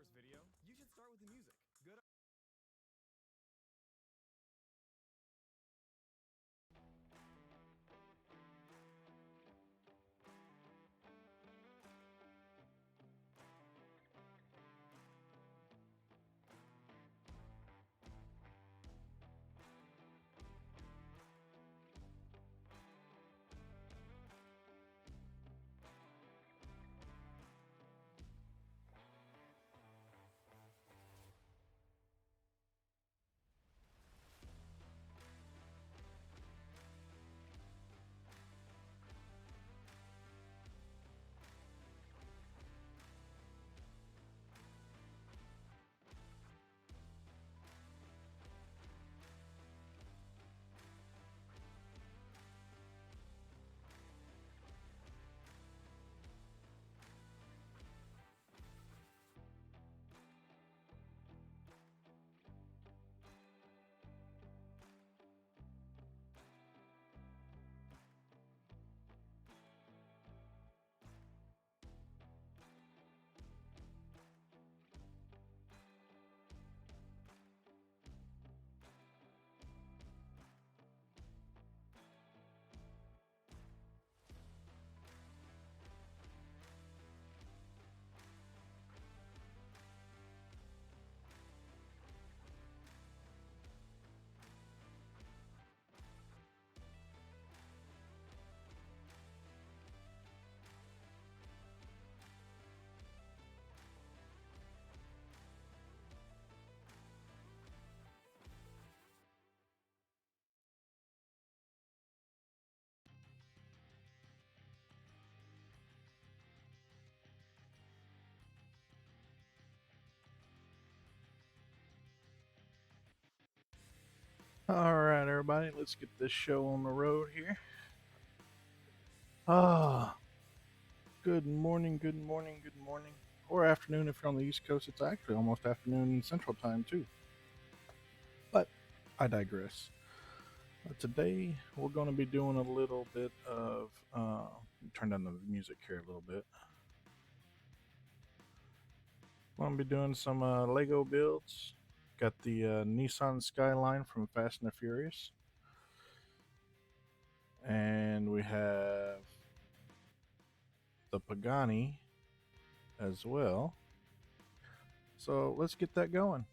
first video, you should start with the music. Good. All right, everybody, let's get this show on the road here. Ah, good morning, good morning, good morning, or afternoon if you're on the East Coast. It's actually almost afternoon Central Time too. But I digress. Today we're going to be doing a little bit of turn down the music here a little bit. I'm going to be doing some Lego builds. Got the Nissan Skyline from Fast and the Furious, and we have the Pagani as well. So let's get that going.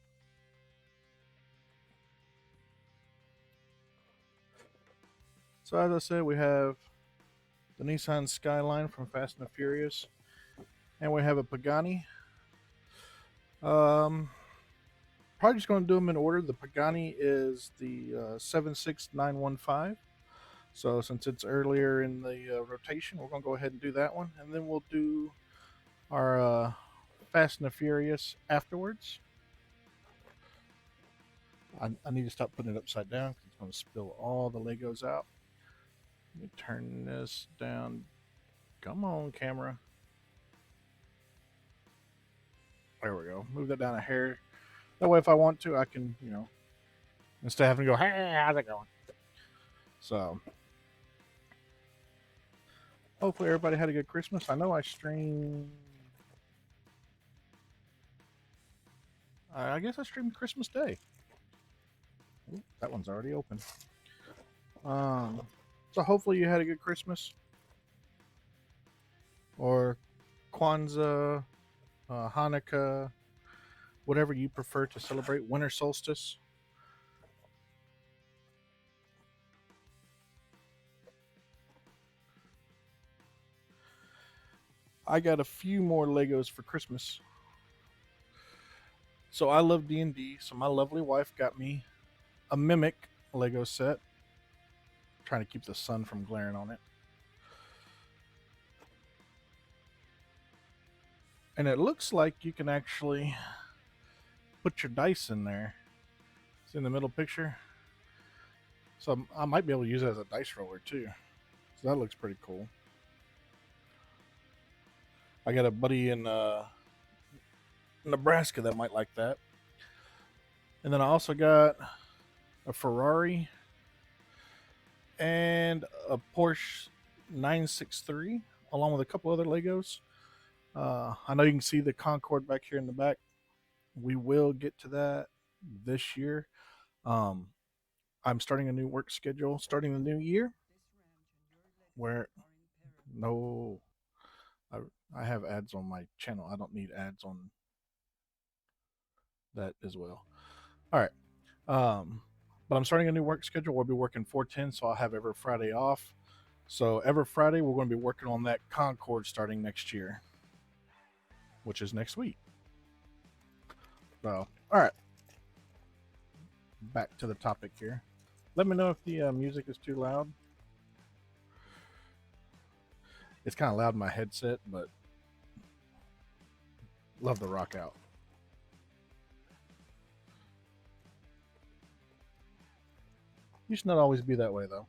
So as I said, we have the Nissan Skyline from Fast and the Furious, and we have a Pagani. Probably just going to do them in order. The Pagani is the 76915. So since it's earlier in the rotation, we're going to go ahead and do that one, and then we'll do our Fast and the Furious afterwards. I need to stop putting it upside down because it's going to spill all the Legos out. Let me turn this down. Come on, camera. There we go. Move that down a hair. That way, if I want to, I can, instead of having to go, hey, how's it going? So, hopefully, everybody had a good Christmas. I know I streamed. I guess I streamed Christmas Day. Ooh, that one's already open. So hopefully you had a good Christmas or Kwanzaa, Hanukkah, whatever you prefer to celebrate. Winter solstice. I got a few more Legos for Christmas. So I love D&D. So my lovely wife got me a Mimic Lego set. Trying to keep the sun from glaring on it. And it looks like you can actually put your dice in there. See in the middle picture? So I might be able to use it as a dice roller too. So that looks pretty cool. I got a buddy in Nebraska that might like that. And then I also got a Ferrari and a Porsche 963 along with a couple other Legos. I know you can see the Concorde back here in the back. we will get to that this year. Um, I'm starting a new work schedule starting the new year where no, I, I have ads on my channel. I don't need ads on that as well. All right. But I'm starting a new work schedule. We'll be working 410, so I'll have every Friday off. So every Friday, we're going to be working on that Concord starting next year, which is next week. So, all right. Back to the topic here. Let me know if the music is too loud. It's kind of loud in my headset, but love the rock out. Used to not always be that way though.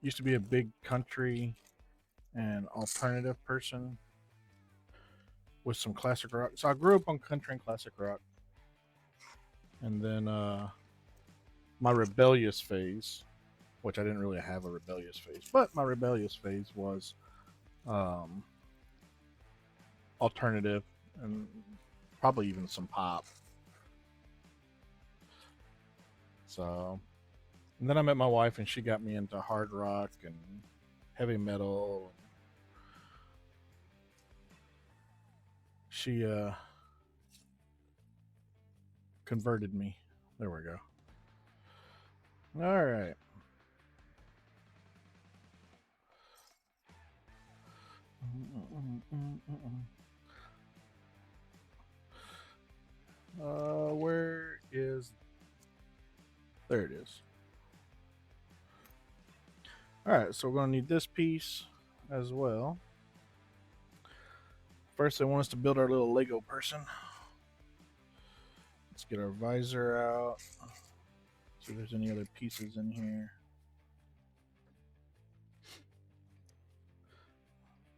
Used to be a big country and alternative person with some classic rock. So I grew up on country and classic rock, and then my rebellious phase, which I didn't really have a rebellious phase, but my rebellious phase was um, alternative and probably even some pop. So, and then I met my wife, and she got me into hard rock and heavy metal. She converted me. There we go. All right. Where is? There it is. All right, so we're gonna need this piece as well. First, they want us to build our little Lego person. Let's get our visor out. See if there's any other pieces in here.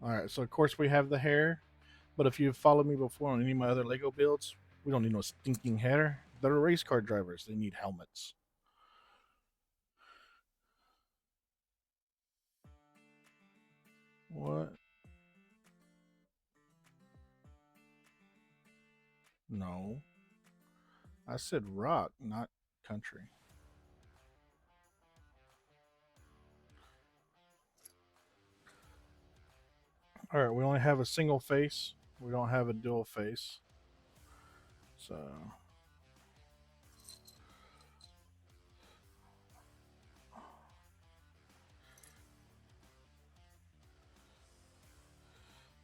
All right, so of course we have the hair, but if you've followed me before on any of my other Lego builds, we don't need no stinking hair. They're race car drivers. They need helmets. What? No. I said rock, not country. All right, we only have a single face. We don't have a dual face. So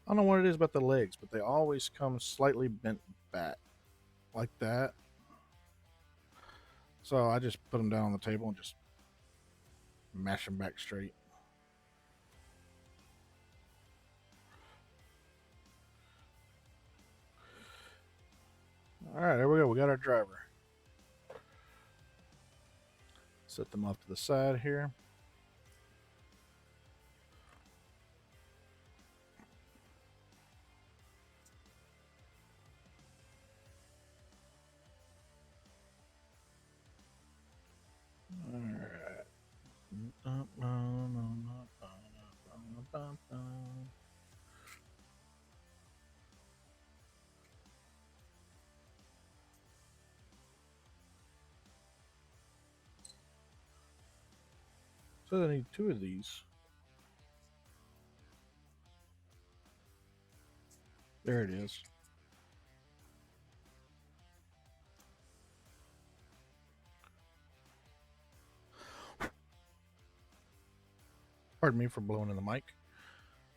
I don't know what it is about the legs, but they always come slightly bent back like that. So I just put them down on the table and just mash them back straight. All right, there we go. We got our driver. Set them off to the side here. All right. So I need two of these. There it is. Pardon me for blowing in the mic.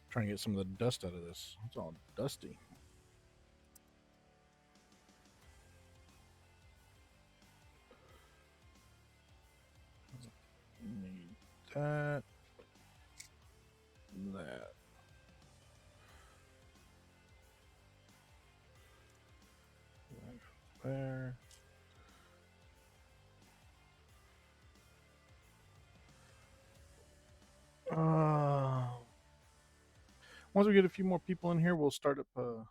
Trying to get some of the dust out of this. It's all dusty. Need that. That. There. Once we get a few more people in here, we'll start up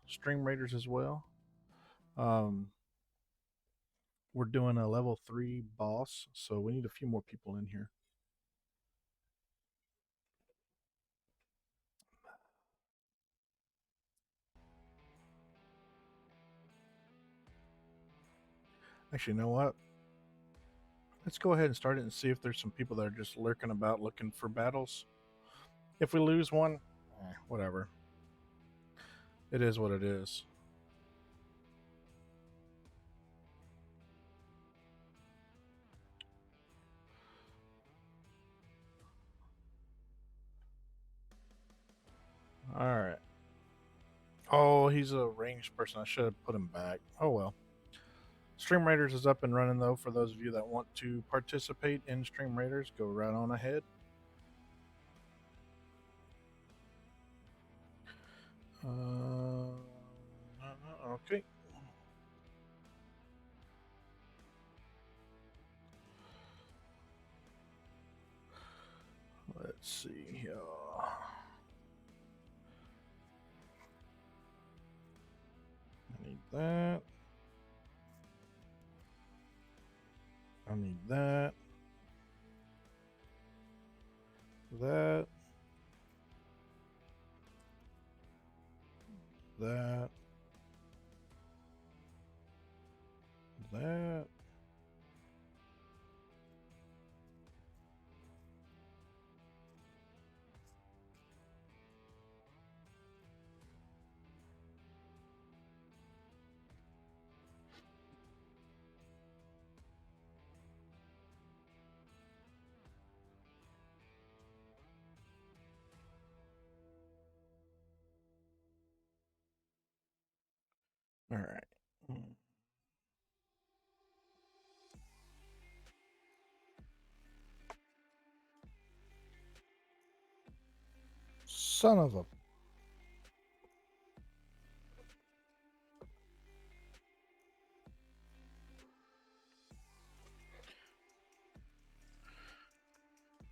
Stream Raiders as well. We're doing a level 3 boss, so we need a few more people in here. Actually, you know what? Let's go ahead and start it and see if there's some people that are just lurking about looking for battles. If we lose one, whatever. It is what it is. Alright. Oh, he's a ranged person. I should have put him back. Oh well. Stream Raiders is up and running though. For those of you that want to participate in Stream Raiders, go right on ahead. Okay. Let's see here. I need that. I need that. That. That. That. All right. Son of a.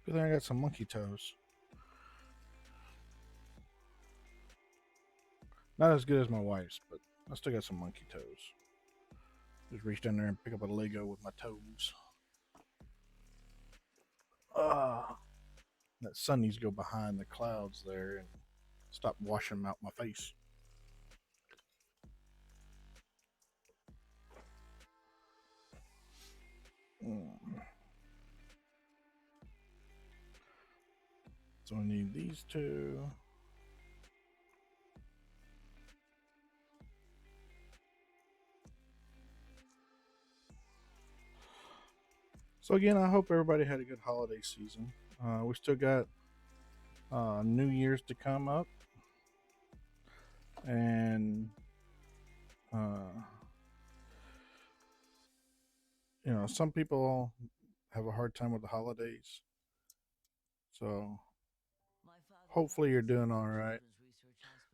Good thing I got some monkey toes. Not as good as my wife's, but I still got some monkey toes. Just reach down there and pick up a Lego with my toes. That sun needs to go behind the clouds there and stop washing out my face. So I need these two. So again, I hope everybody had a good holiday season. We still got New Year's to come up, and you know, some people have a hard time with the holidays. So hopefully you're doing all right.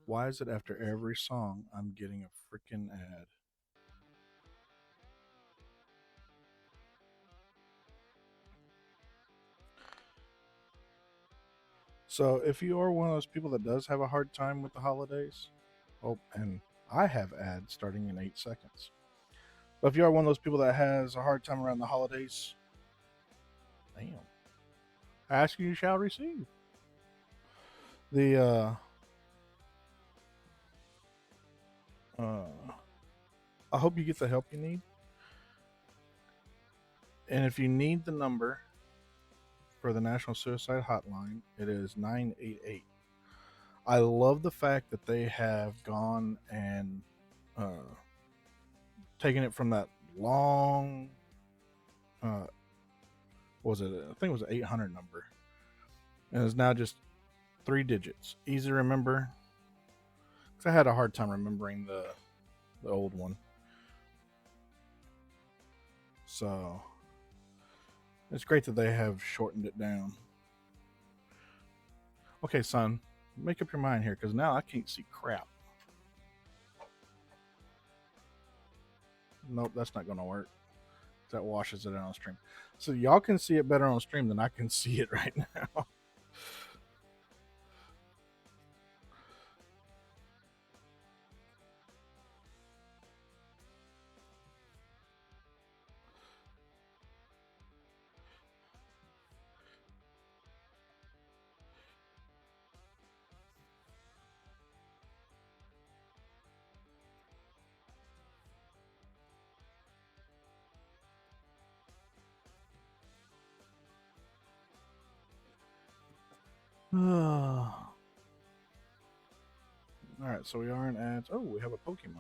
Why is it after every song I'm getting a freaking ad? So if you are one of those people that does have a hard time with the holidays, oh, and I have ads starting in 8 seconds. But if you are one of those people that has a hard time around the holidays, damn. Ask and you shall receive. The I hope you get the help you need. And if you need the number for the National Suicide Hotline, it is 988. I love the fact that they have gone and taken it from that long, what was it? I think it was an 800 number. And it's now just 3 digits. Easy to remember. Because I had a hard time remembering the old one. So it's great that they have shortened it down. Okay, son, make up your mind here because now I can't see crap. Nope, that's not going to work. That washes it out on stream. So y'all can see it better on stream than I can see it right now. All right, so we are in ads. Oh, we have a Pokemon.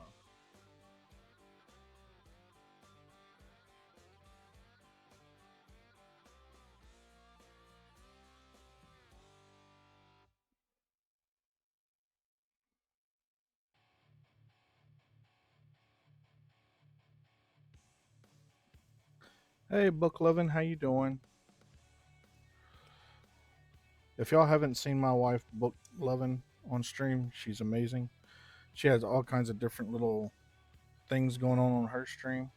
Hey, Book Lovin', how you doing? If y'all haven't seen my wife, Book Lovin', on stream, she's amazing. She has all kinds of different little things going on her stream.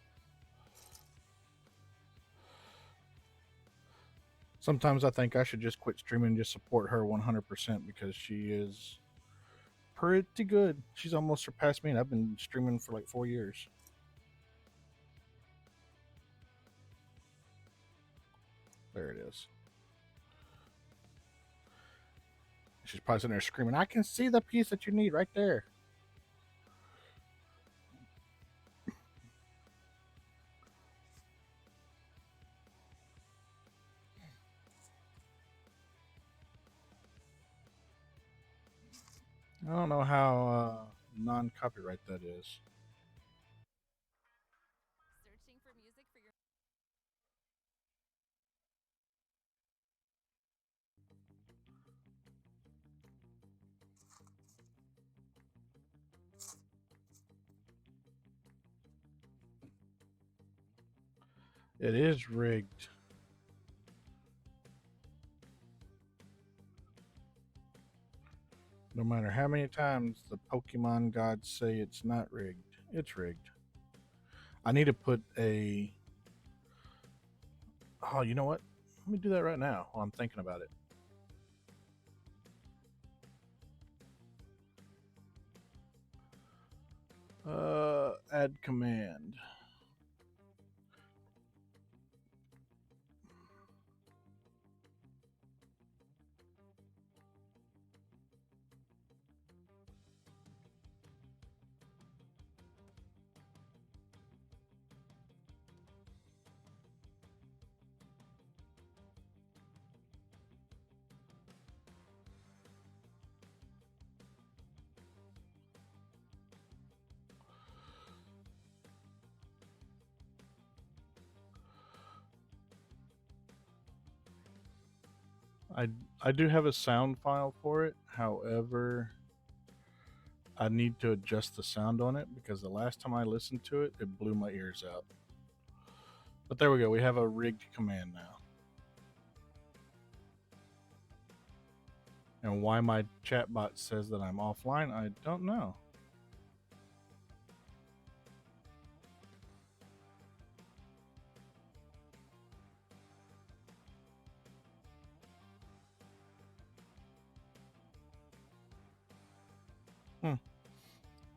Sometimes I think I should just quit streaming and just support her 100% because she is pretty good. She's almost surpassed me, and I've been streaming for like 4 years. There it is. She's probably sitting there screaming, I can see the piece that you need right there. I don't know how non copyright that is. Searching for music for your It is rigged. No matter how many times the Pokemon gods say it's not rigged, it's rigged. I need to put a. Oh, you know what? Let me do that right now while I'm thinking about it. Add command. I I do have a sound file for it. However, I need to adjust the sound on it because the last time I listened to it, it blew my ears out. But there we go. We have a rigged command now. And why my chatbot says that I'm offline, I don't know.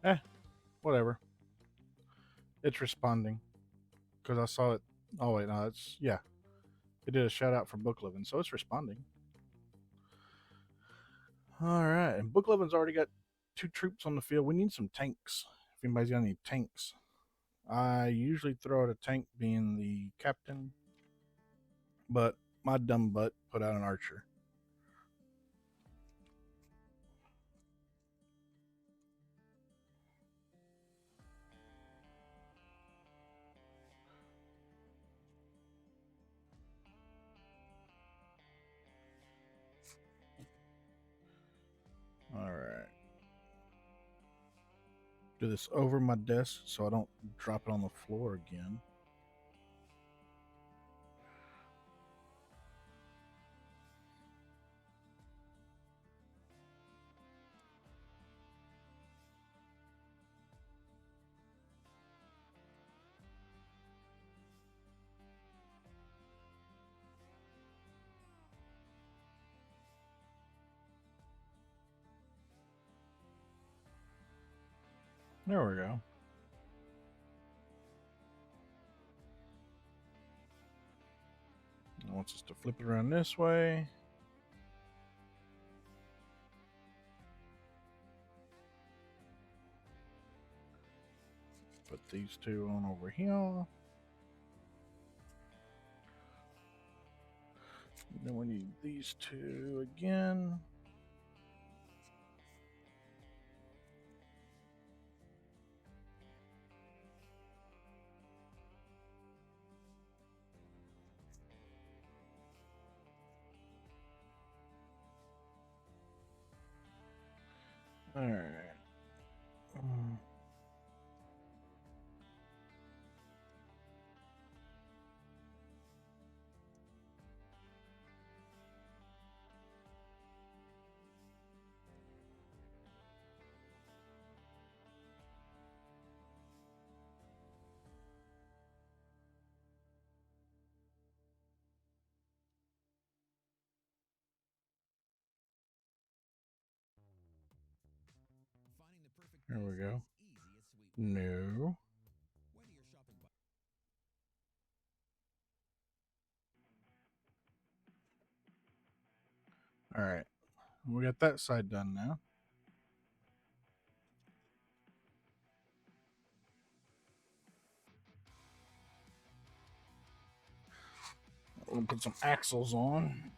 Eh, whatever. It's responding because I saw it. Oh wait, no, it's yeah. It did a shout out for Book Living, so it's responding. All right, and Book Living's already got 2 troops on the field. We need some tanks. If anybody's got any tanks, I usually throw out a tank being the captain, but my dumb butt put out an archer. All right. Do this over my desk so I don't drop it on the floor again. There we go. It wants us to flip it around this way. Put these 2 on over here. And then we need these two again. All right. There we go. No. All right. We got that side done now. We'll put some axles on.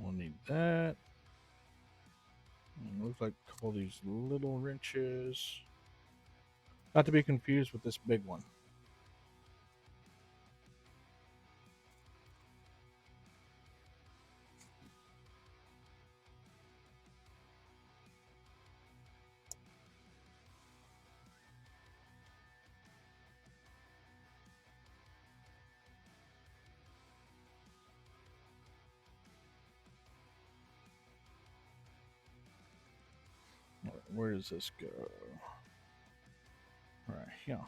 We'll need that. And looks like a couple of these little wrenches. Not to be confused with this big one. Where does this go? Right here.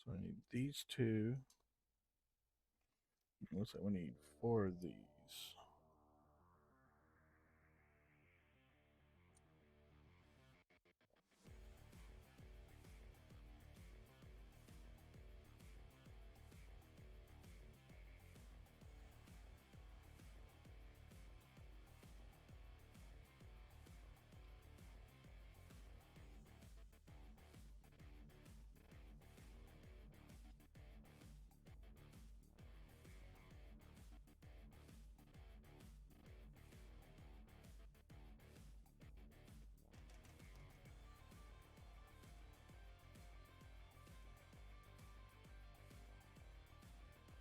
So I need these two. Looks like we need 4 of these.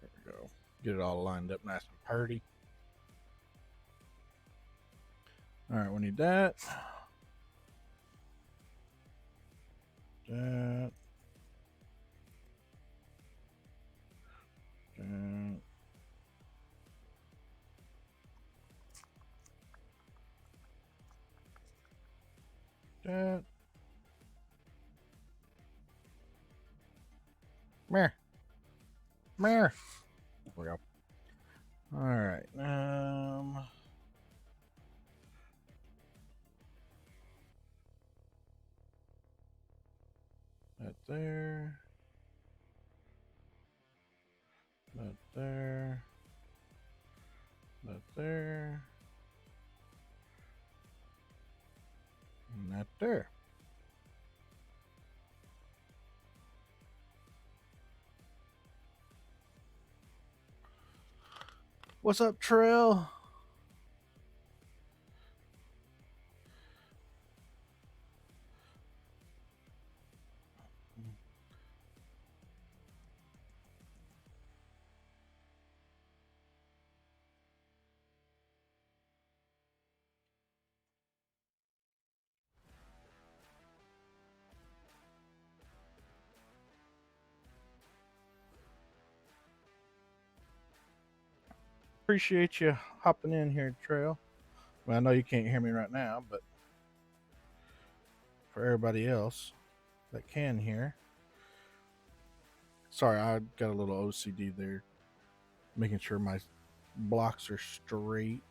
There we go. Get it all lined up nice and pretty. All right, we need that. That. That. That. Meh. Meh. There we go. All right. That there. That there. That there. And that there. What's up, Trail? Appreciate you hopping in here, Trail. Well, I know you can't hear me right now, but for everybody else that can hear, sorry, I got a little OCD there, making sure my blocks are straight.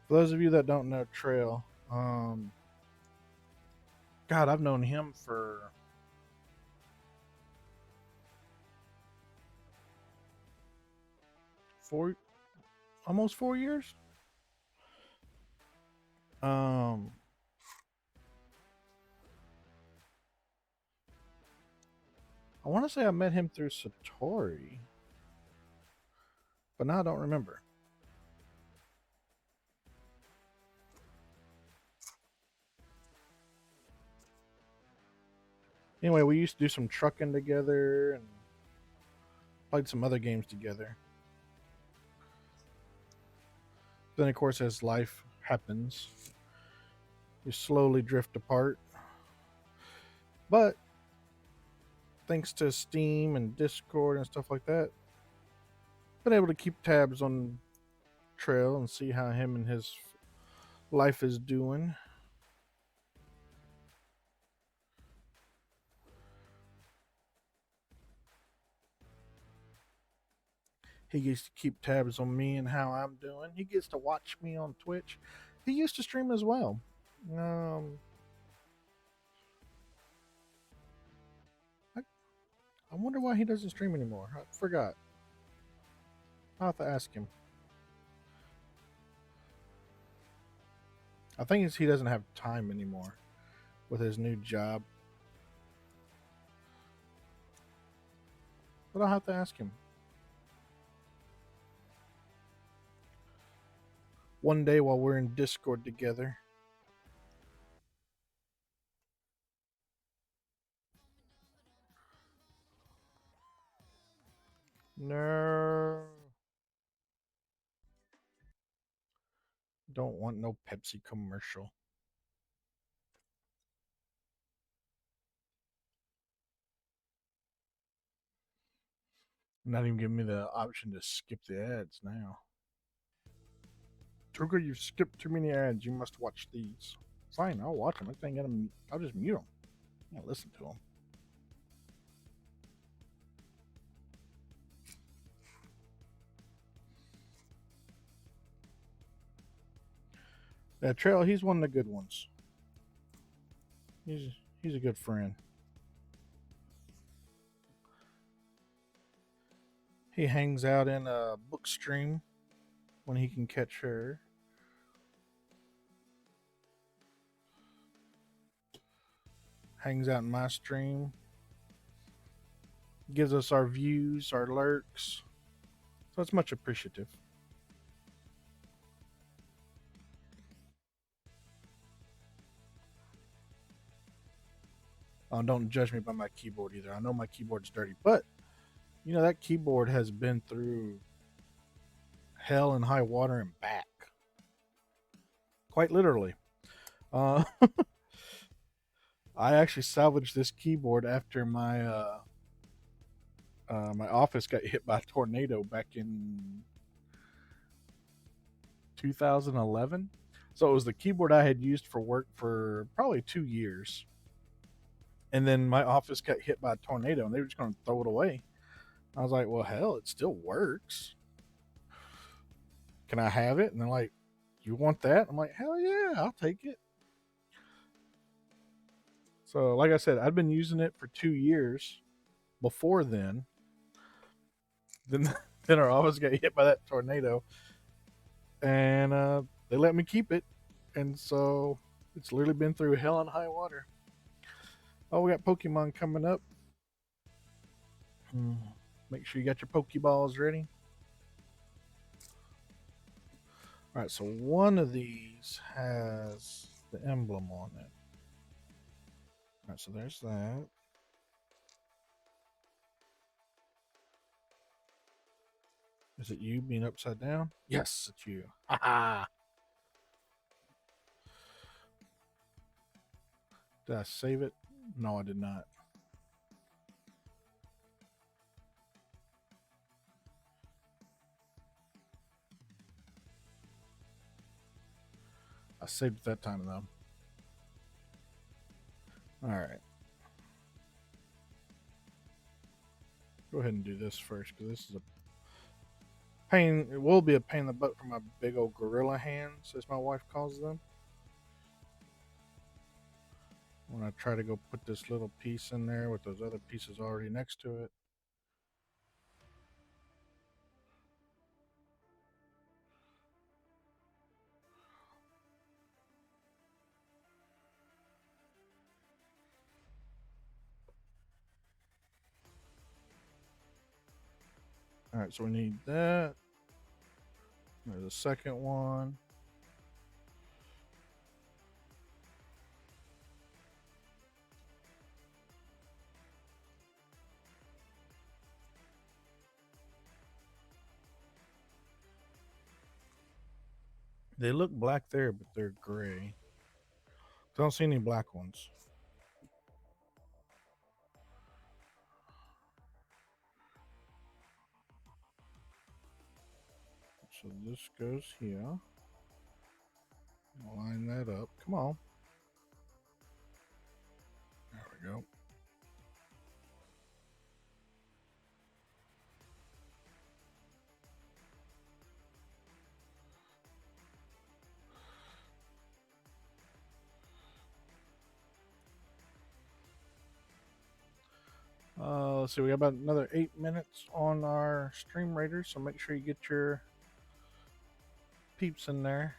For those of you that don't know Trail, God, I've known him for almost 4 years. I want to say I met him through Satori, but now I don't remember. Anyway, we used to do some trucking together and played some other games together. Then, of course, as life happens, you slowly drift apart. But thanks to Steam and Discord and stuff like that, been able to keep tabs on Trail and see how him and his life is doing. He gets to keep tabs on me and how I'm doing. He gets to watch me on Twitch. He used to stream as well. I wonder why he doesn't stream anymore. I forgot. I'll have to ask him. I think he doesn't have time anymore with his new job. But I'll have to ask him. One day while we're in Discord together. No. Don't want no Pepsi commercial. Not even giving me the option to skip the ads now. Trucker, you've skipped too many ads. You must watch these. Fine, I'll watch them. I'll just mute them. I'll listen to them. That Trail, he's one of the good ones. He's a good friend. He hangs out in a book stream when he can catch her. Hangs out in my stream. Gives us our views, our lurks. So it's much appreciative. Don't judge me by my keyboard either. I know my keyboard's dirty, but you know that keyboard has been through hell and high water and back. Quite literally. I actually salvaged this keyboard after my my office got hit by a tornado back in 2011. So it was the keyboard I had used for work for probably 2 years. And then my office got hit by a tornado and they were just going to throw it away. I was like, well, hell, it still works. Can I have it? And they're like, you want that? I'm like, hell yeah, I'll take it. So, like I said, I'd been using it for 2 years before then. Then our office got hit by that tornado. And they let me keep it. And so it's literally been through hell and high water. Oh, we got Pokemon coming up. Make sure you got your Pokeballs ready. All right, so one of these has the emblem on it. All right, so there's that. Is it you being upside down? Yes, it's you. Haha. Did I save it? No, I did not. I saved it that time though. All right. Go ahead and do this first because this is a pain. It will be a pain in the butt for my big old gorilla hands, as my wife calls them. When I try to go put this little piece in there with those other pieces already next to it. All right, so we need that. There's a second one. They look black there, but they're gray. Don't see any black ones. So this goes here. Line that up. Come on. There we go. Let's see, we got about another 8 minutes on our Stream Raiders, so make sure you get your peeps in there.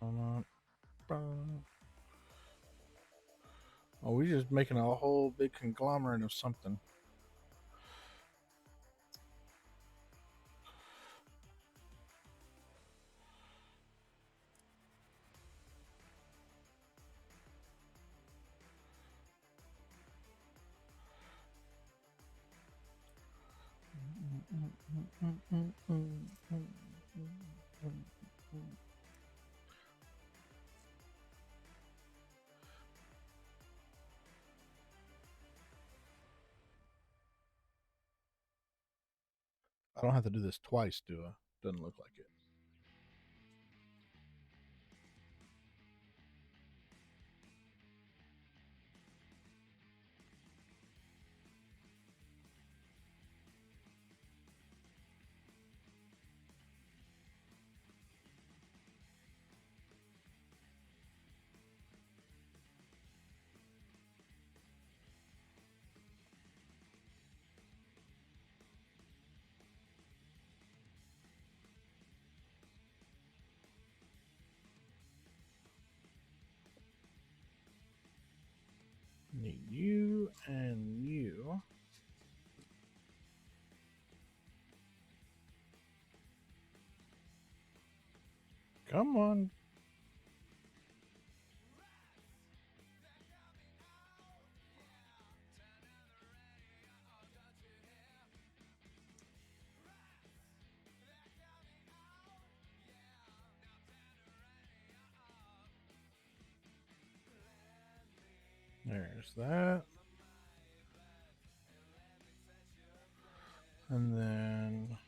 Oh, we're just making a whole big conglomerate of something. I don't have to do this twice, do I? Doesn't look like it. Need you and you. Come on. There's that. And then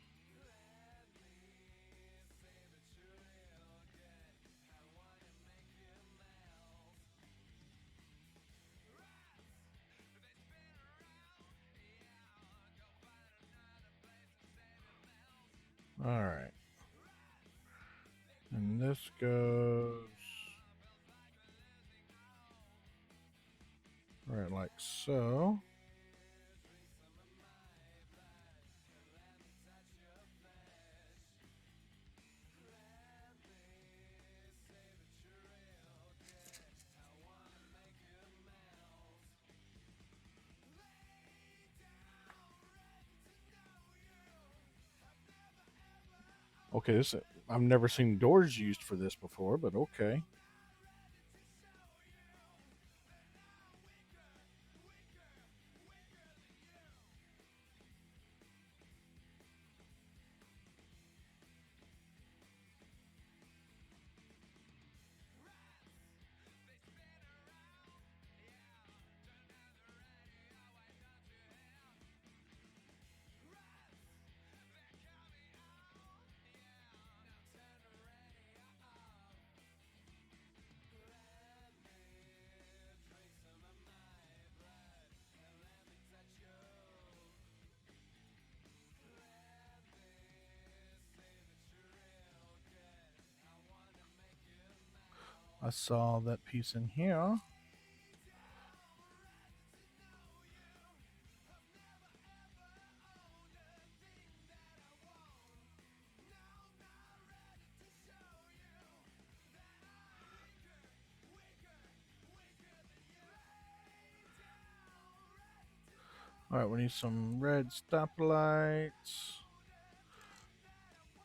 all right. And this goes right like so. Okay, this I've never seen doors used for this before, but okay. I saw that piece in here. All right, we need some red stoplights.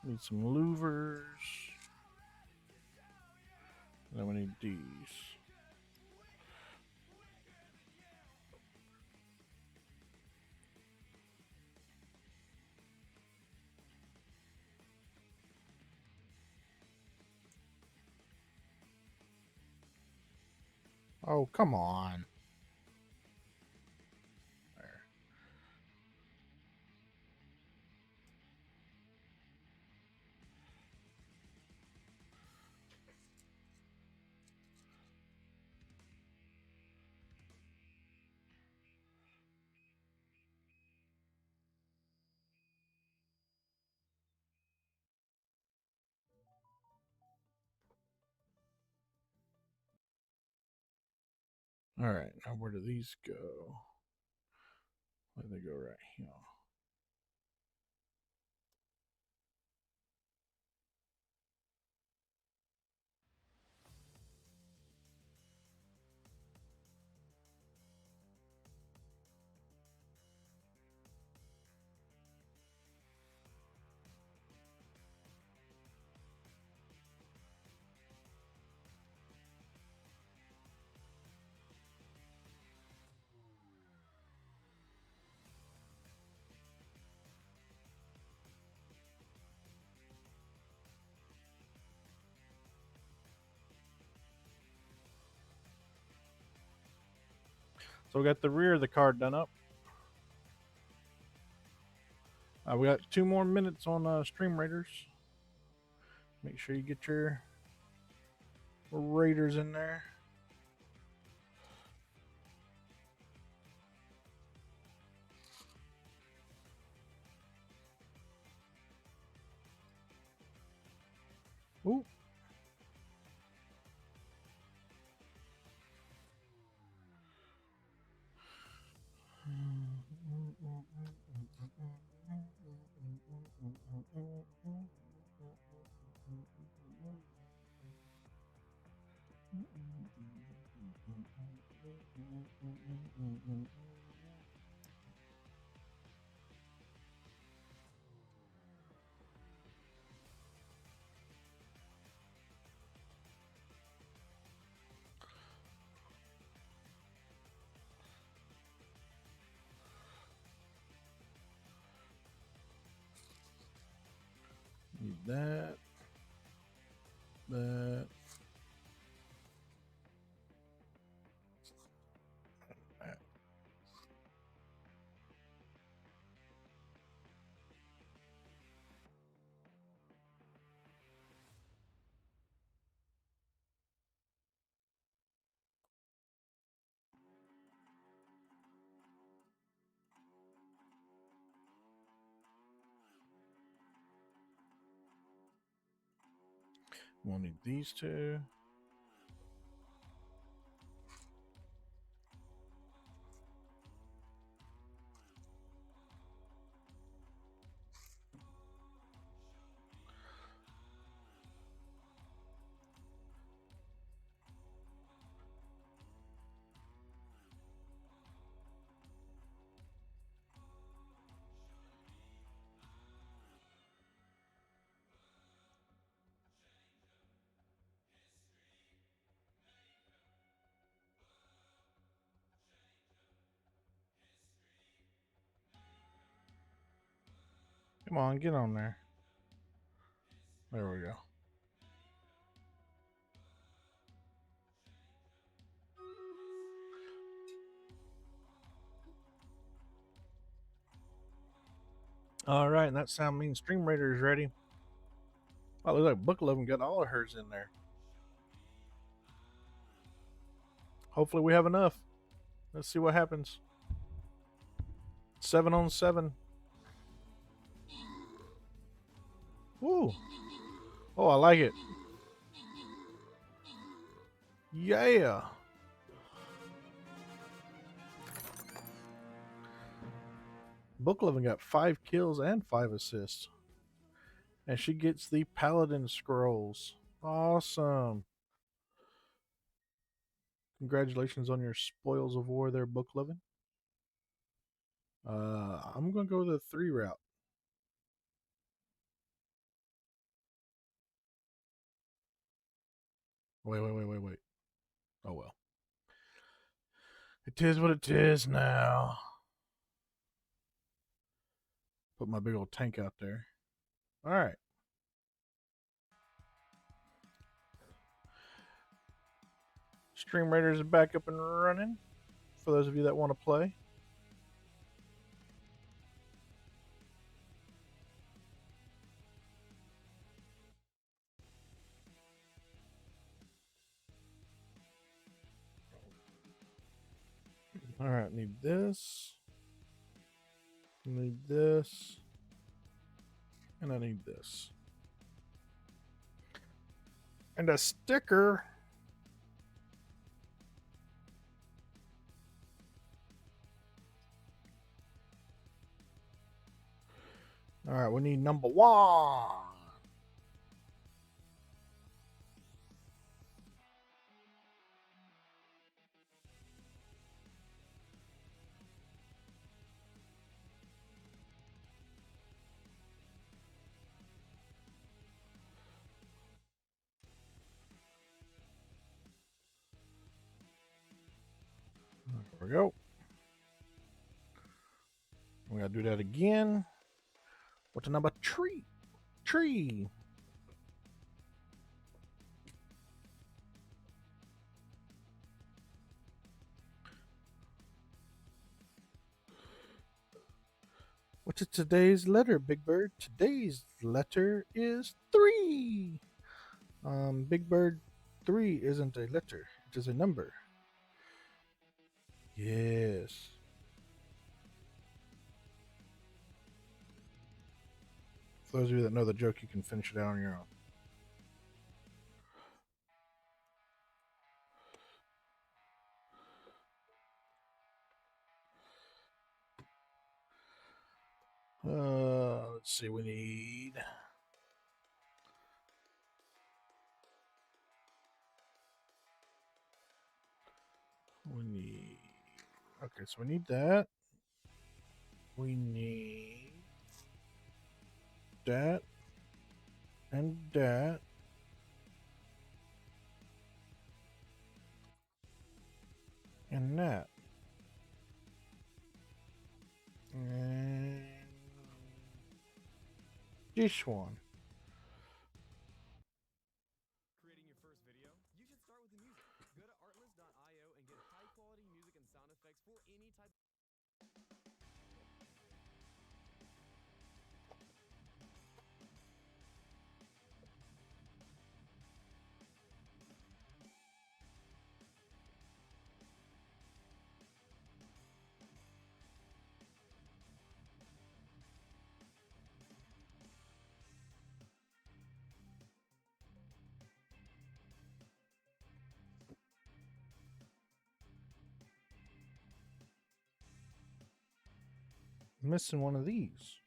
Need some louvers. Then we need these. Oh, come on. There. All right, now where do these go? Where do they go? Right here. So we got the rear of the car done up. We got 2 more minutes on Stream Raiders. Make sure you get your Raiders in there. Ooh. Need that. That. That. We'll need these 2. Come on, get on there. There we go. All right, and that sound means Stream Raider is ready. Oh, looks like Book 11 got all of hers in there. Hopefully we have enough. Let's see what happens. 7 on 7. Woo. Oh, I like it. Yeah. Book Loving got 5 kills and 5 assists. And she gets the Paladin Scrolls. Awesome. Congratulations on your spoils of war there, Book Loving. I'm going to go the 3 route. Wait. Oh, well. It is what it is now. Put my big old tank out there. All right. Stream Raiders is back up and running for those of you that want to play. All right, need this. Need this. And I need this. And a sticker. All right, we need number 1. There we go. We gotta do that again. What's the number? Tree. What's today's letter, Big Bird? Today's letter is 3. Big Bird, 3 isn't a letter. It is a number. Yes. For those of you that know the joke, you can finish it out on your own. Let's see. We need. Okay, so we need that. We need that and that. And that. And this one. Creating your first video? You should start with the music. Go to artlist.io and get high quality music and sound effects for any type. Missing one of these.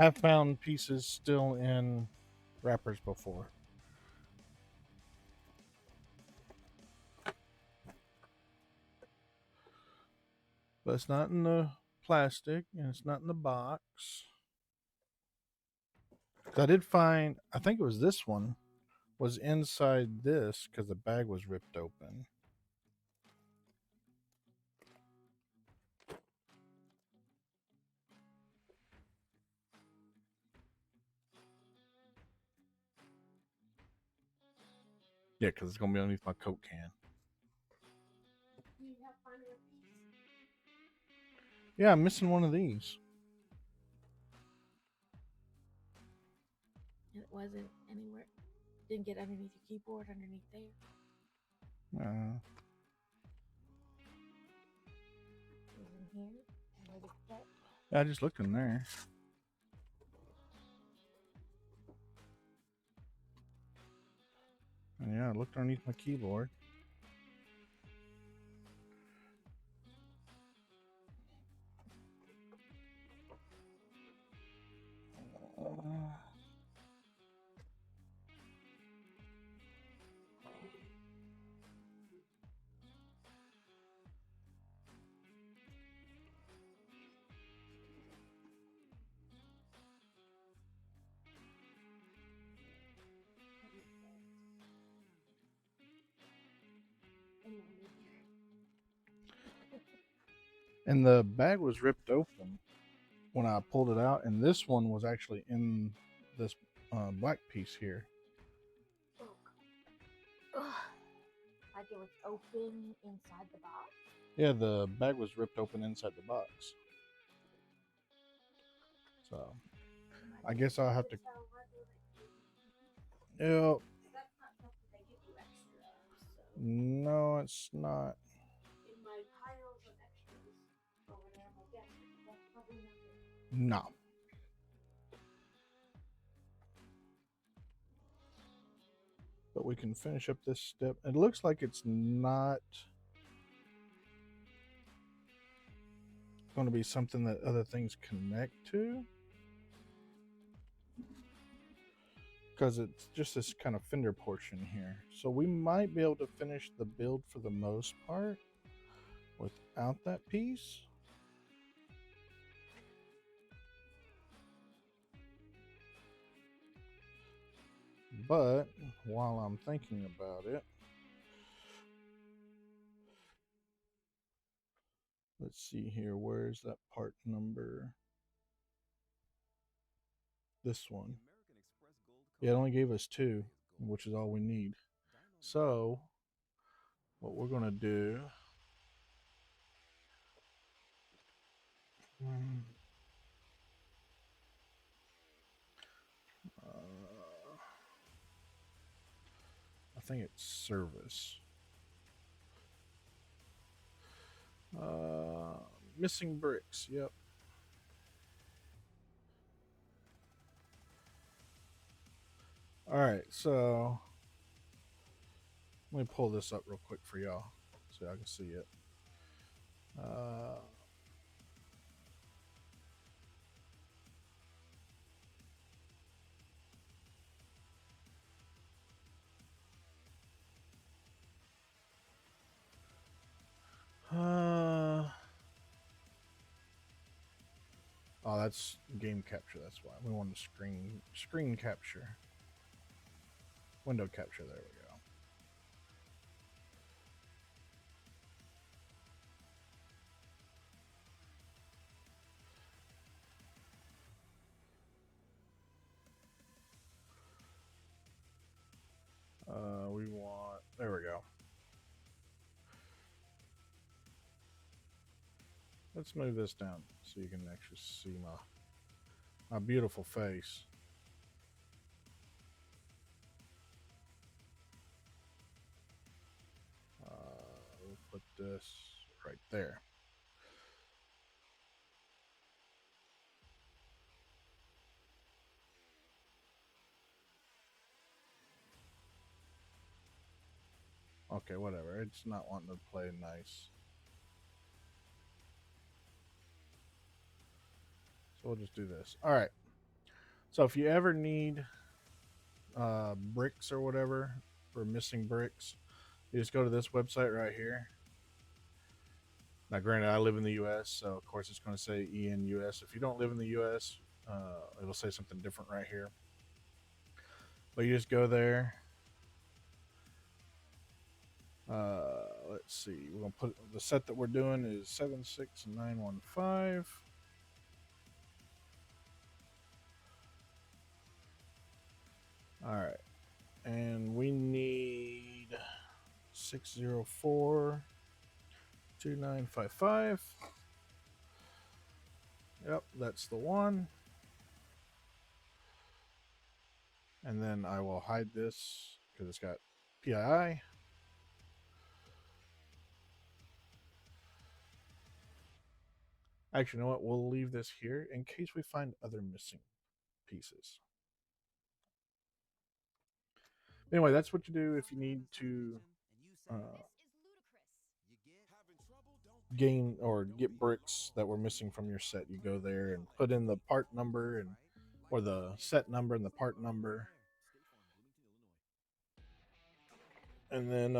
I've found pieces still in wrappers before. But it's not in the plastic and it's not in the box. I did find, I think it was this one, was inside this because the bag was ripped open. Yeah, because it's going to be underneath my Coke can. Yeah, I'm missing one of these. It wasn't anywhere. didn't get underneath your keyboard, underneath there. It was in here. Where the cut. I just looked in there. And yeah, I looked underneath my keyboard. And the bag was ripped open when I pulled it out, and this one was actually in this black piece here. Ugh. Like it was open inside the box. Yeah, the bag was ripped open inside the box. So I guess I'll have to. Yeah. That's not something they give you extra. So. No, it's not. In my piles of extras over there on my desk, that's probably not it. No. But we can finish up this step. It looks like it's not going to be something that other things connect to, because it's just this kind of fender portion here. So we might be able to finish the build for the most part without that piece. But while I'm thinking about it, let's see here. Where's that part number? This one. Yeah, it only gave us 2, which is all we need. So what we're going to do... I think it's service. Missing bricks. Yep. All right, so let me pull this up real quick for y'all so y'all can see it. Oh, that's game capture. That's why we want to screen capture, window capture. There we go. We want. There we go. Let's move this down so you can actually see my beautiful face. We'll put this right there. Okay, whatever. It's not wanting to play nice. So we'll just do this. All right. So if you ever need bricks or whatever for missing bricks, you just go to this website right here. Now, granted, I live in the U.S., so of course it's going to say ENUS. If you don't live in the U.S., it'll say something different right here. But you just go there. Let's see. We're going to put the set that we're doing is 76915. All right. And we need 6042955. Yep, that's the one. And then I will hide this because it's got PII. Actually, you know what? We'll leave this here in case we find other missing pieces. Anyway, that's what you do if you need to gain or get bricks that were missing from your set. You go there and put in the part number and or the set number and the part number, and then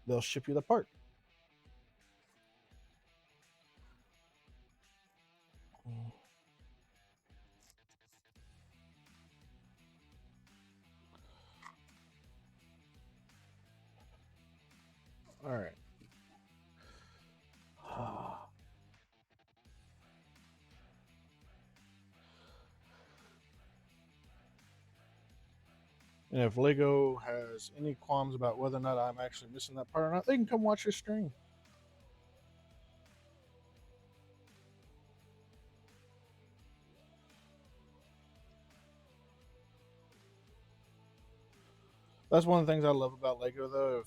they'll ship you the part. All right. And if Lego has any qualms about whether or not I'm actually missing that part or not, they can come watch your stream. That's one of the things I love about Lego, though.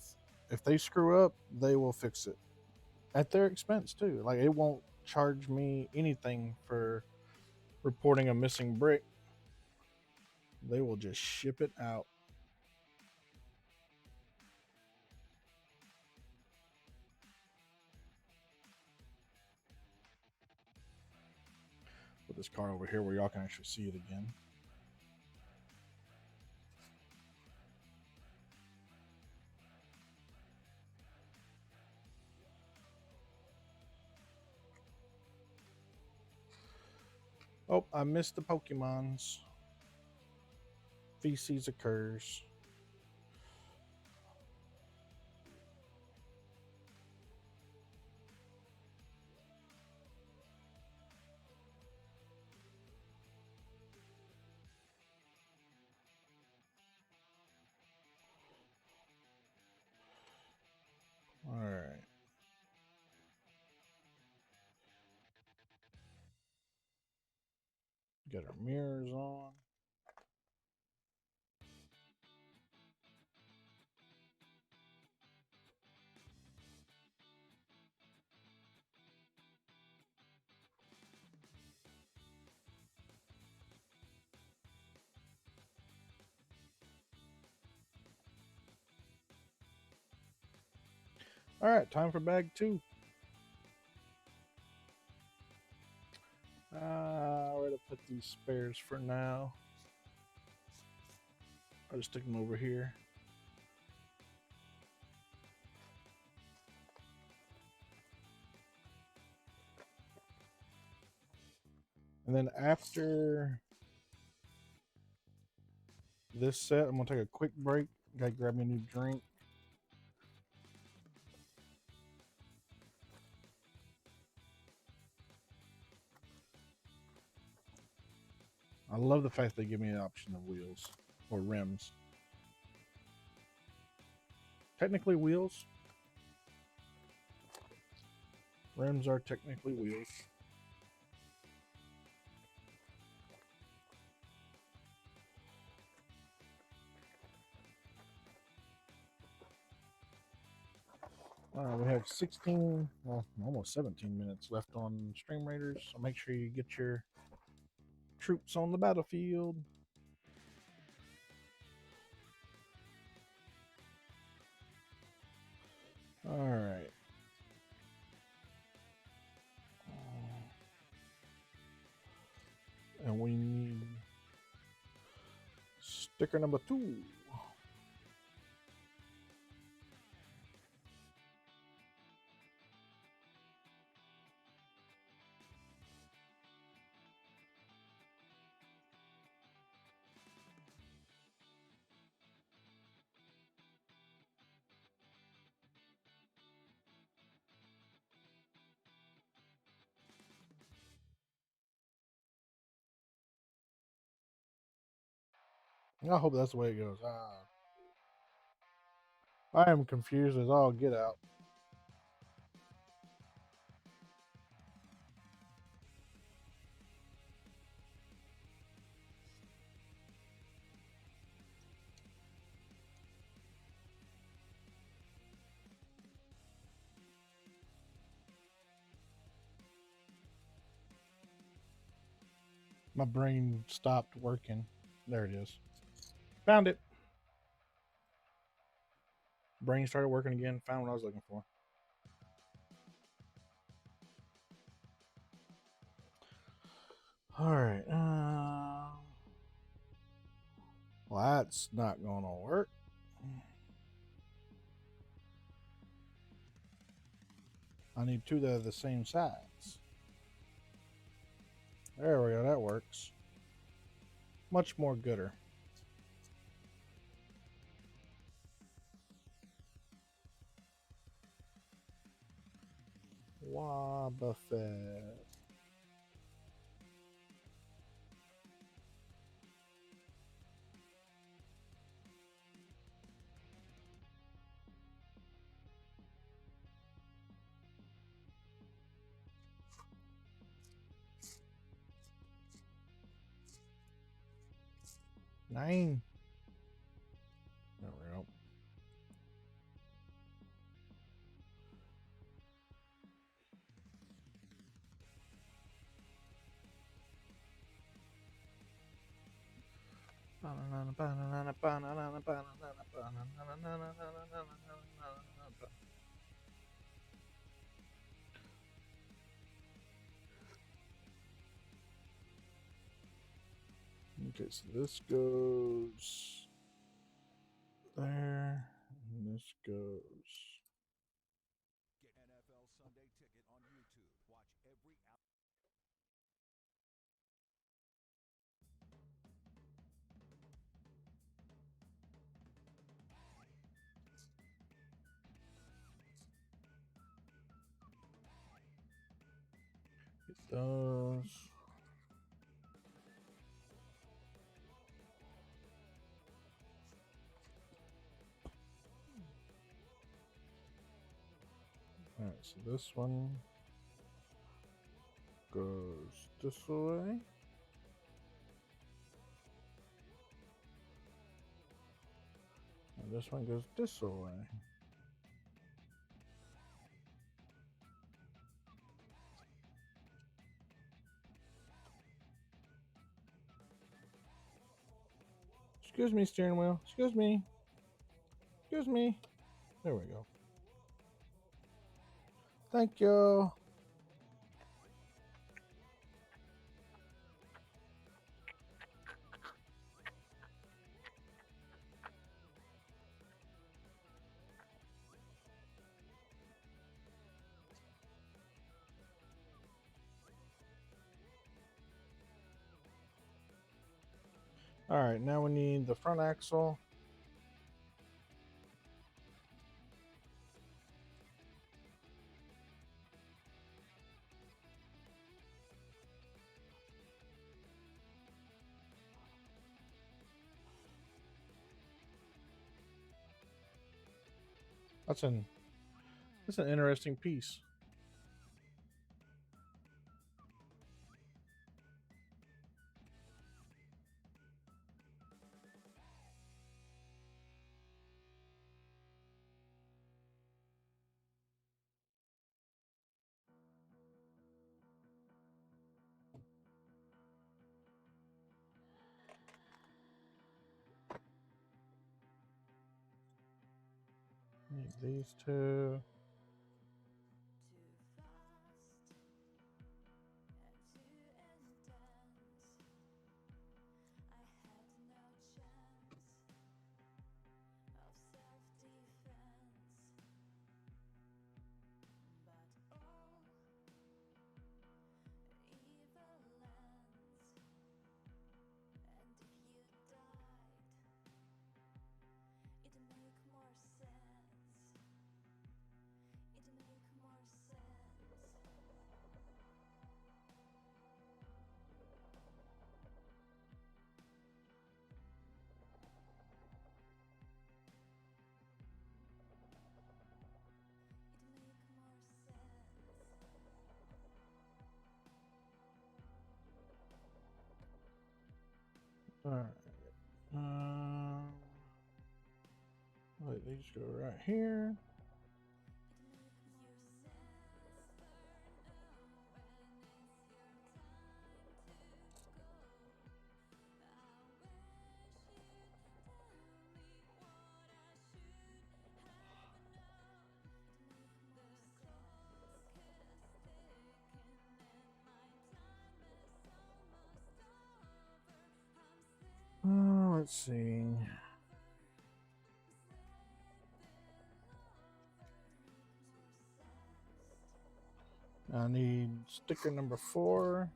If they screw up, they will fix it at their expense too. Like, it won't charge me anything for reporting a missing brick. They will just ship it out. Put this car over here where y'all can actually see it again. Oh, I missed the Pokemons. Feces occurs. All right. Get our mirrors on. All right, time for bag 2. Where to put these spares for now? I'll just stick them over here. And then after this set, I'm gonna take a quick break. Gotta grab me a new drink. I love the fact they give me an option of wheels or rims. Technically wheels. Rims are technically wheels. We have 16, well, almost 17 minutes left on Stream Raiders. So make sure you get your troops on the battlefield. All right. And we need sticker number 2. I hope that's the way it goes. I am confused as all get out. My brain stopped working. There it is. Found it. Brain started working again. Found what I was looking for. All right. Well, that's not going to work. I need two that are the same size. There we go. That works. Much more gooder. Wobbuffet. Nine. There we go. Okay, so this goes there, and this goes. Get NFL Sunday Ticket on YouTube. Watch every Get those. All right, so this one goes this way. And this one goes this way. Excuse me, steering wheel. Excuse me. Excuse me. There we go. Thank you. All right, now we need the front axle. That's an interesting piece. Need these two. All right. Wait, these go right here. let's see. I need sticker number 4.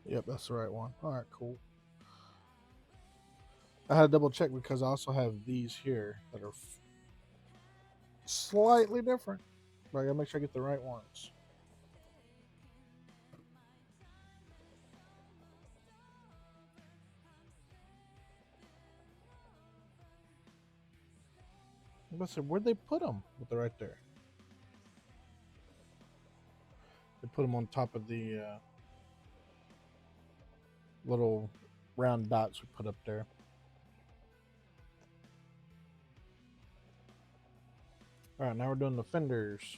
Yep, that's the right one. All right, cool. I had to double check because I also have these here that are slightly different, but I gotta make sure I get the right ones. I said, where'd they put them? But they're right there. They put them on top of the little round dots we put up there. All right, now we're doing the fenders.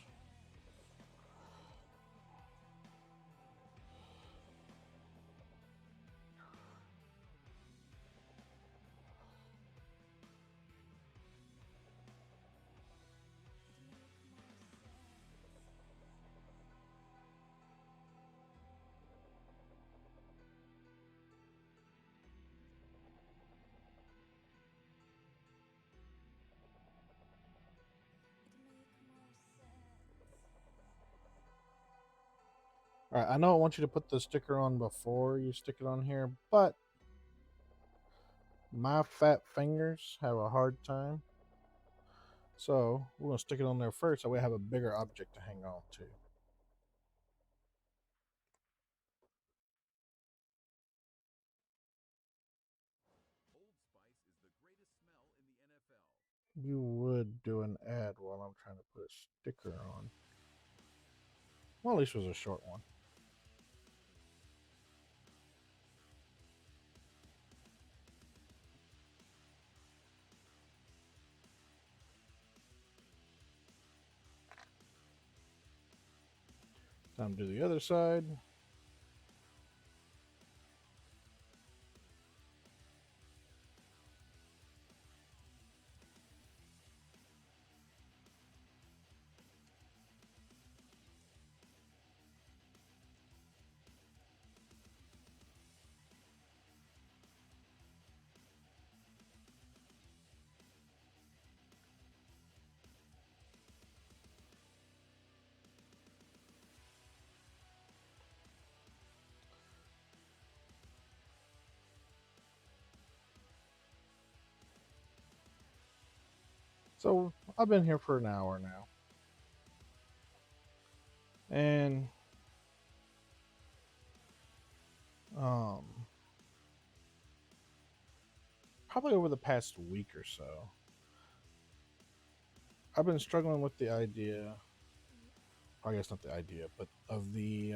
All right, I know I want you to put the sticker on before you stick it on here, but my fat fingers have a hard time. So we're going to stick it on there first so we have a bigger object to hang on to. You would do an ad while I'm trying to put a sticker on. Well, at least it was a short one. Time to do the other side. So I've been here for an hour now. And probably over the past week or so, I've been struggling with the idea, or I guess not the idea, but of the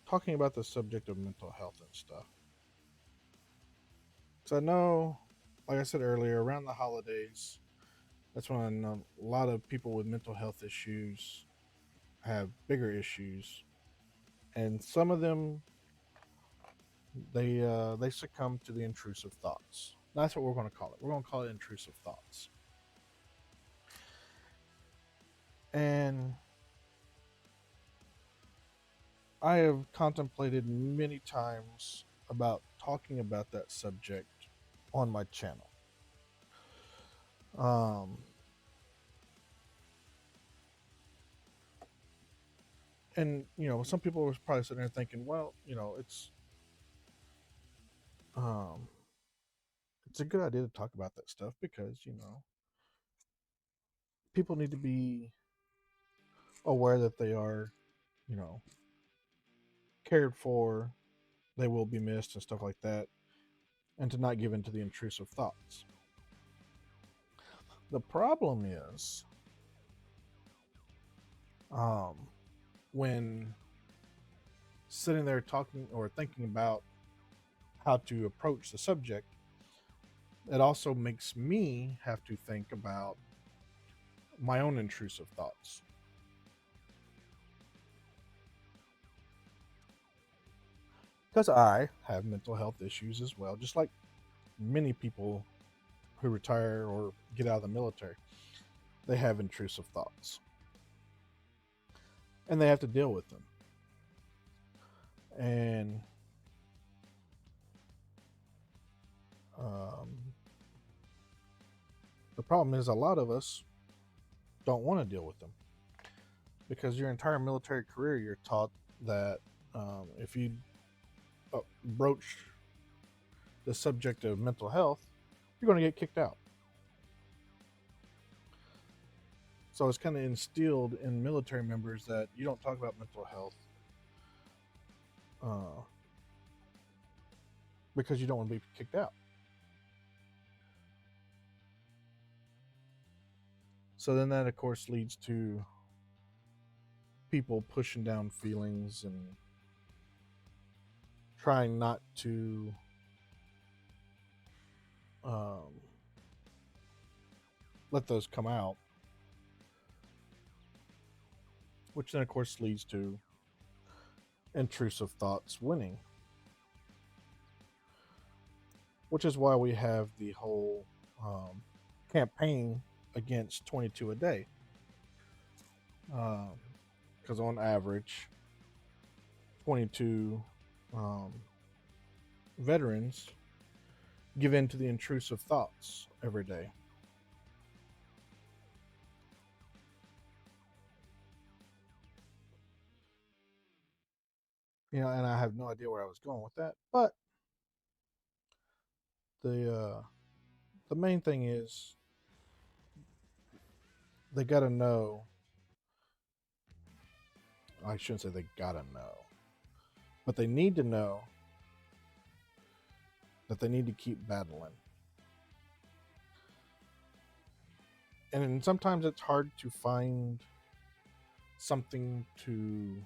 talking about the subject of mental health and stuff. So I know, like I said earlier, around the holidays, that's when a lot of people with mental health issues have bigger issues, and some of them they succumb to the intrusive thoughts. That's what we're going to call it. We're going to call it intrusive thoughts. And I have contemplated many times about talking about that subject on my channel. And some people were probably sitting there thinking, well, it's a good idea to talk about that stuff because people need to be aware that they are, cared for, they will be missed and stuff like that. and to not give in to the intrusive thoughts. The problem is when sitting there talking or thinking about how to approach the subject, it also makes me have to think about my own intrusive thoughts. Because I have mental health issues as well, just like many people who retire or get out of the military. They have intrusive thoughts, and they have to deal with them. And the problem is, a lot of us don't want to deal with them, because your entire military career, you're taught that if you broach the subject of mental health, you're going to get kicked out. So it's kind of instilled in military members that you don't talk about mental health because you don't want to be kicked out. So then that, of course, leads to people pushing down feelings and trying not to let those come out, which then, of course, leads to intrusive thoughts winning, which is why we have the whole campaign against 22 a day, because on average 22 veterans give in to the intrusive thoughts every day. You know, and I have no idea where I was going with that, but the main thing is they gotta know. I shouldn't say they gotta know, but they need to know that they need to keep battling. And sometimes it's hard to find something to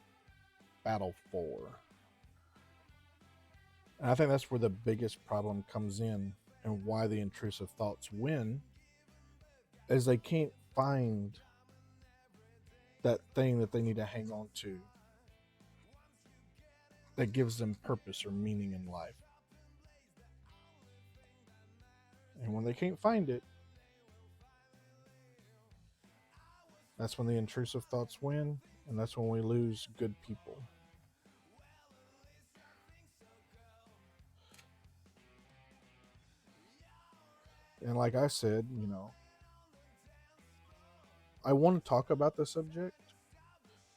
battle for. And I think that's where the biggest problem comes in, and why the intrusive thoughts win, is they can't find that thing that they need to hang on to that gives them purpose or meaning in life. And when they can't find it, that's when the intrusive thoughts win, and that's when we lose good people. And like I said, you know, I want to talk about the subject,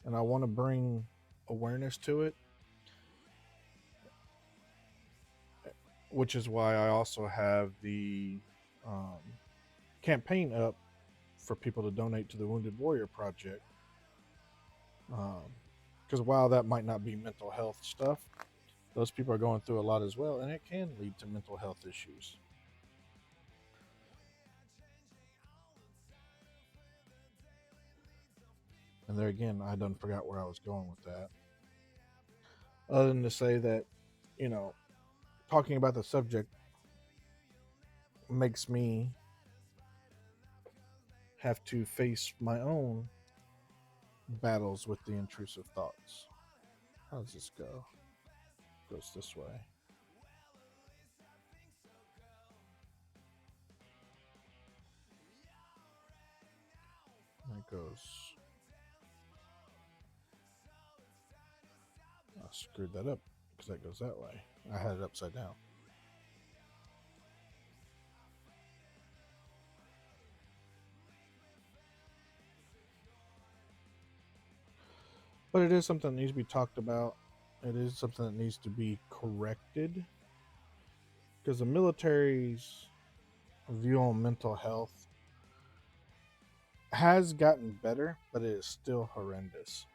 and I want to bring awareness to it, which is why I also have the campaign up for people to donate to the Wounded Warrior Project. Because while that might not be mental health stuff, those people are going through a lot as well, and it can lead to mental health issues. And there again, I done forgot where I was going with that. Other than to say that, you know, talking about the subject makes me have to face my own battles with the intrusive thoughts. How does this go? It goes this way. And it goes. I screwed that up because that goes that way. I had it upside down. But it is something that needs to be talked about. It is something that needs to be corrected, because the military's view on mental health has gotten better, but it is still horrendous.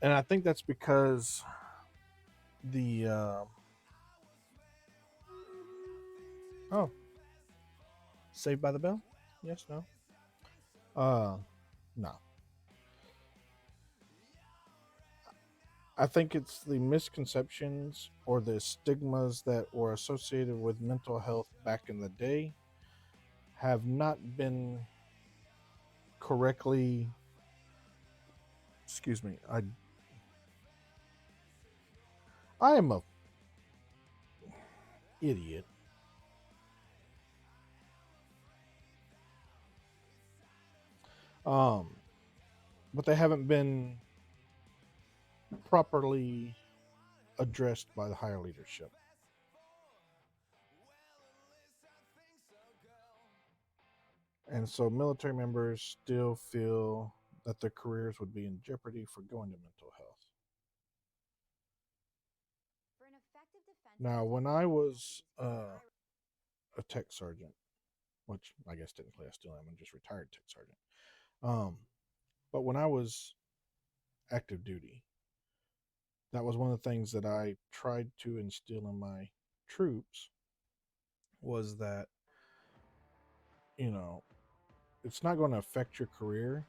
And I think that's because the oh, Saved by the Bell? Yes, no. No. I think it's the misconceptions or the stigmas that were associated with mental health back in the day have not been correctly, excuse me, I am a idiot. But they haven't been properly addressed by the higher leadership. And so military members still feel that their careers would be in jeopardy for going to mental health. For an effective defense Now, when I was a tech sergeant, which I guess technically I still am, I'm just retired tech sergeant. But when I was active duty, that was one of the things that I tried to instill in my troops was that, you know, it's not going to affect your career,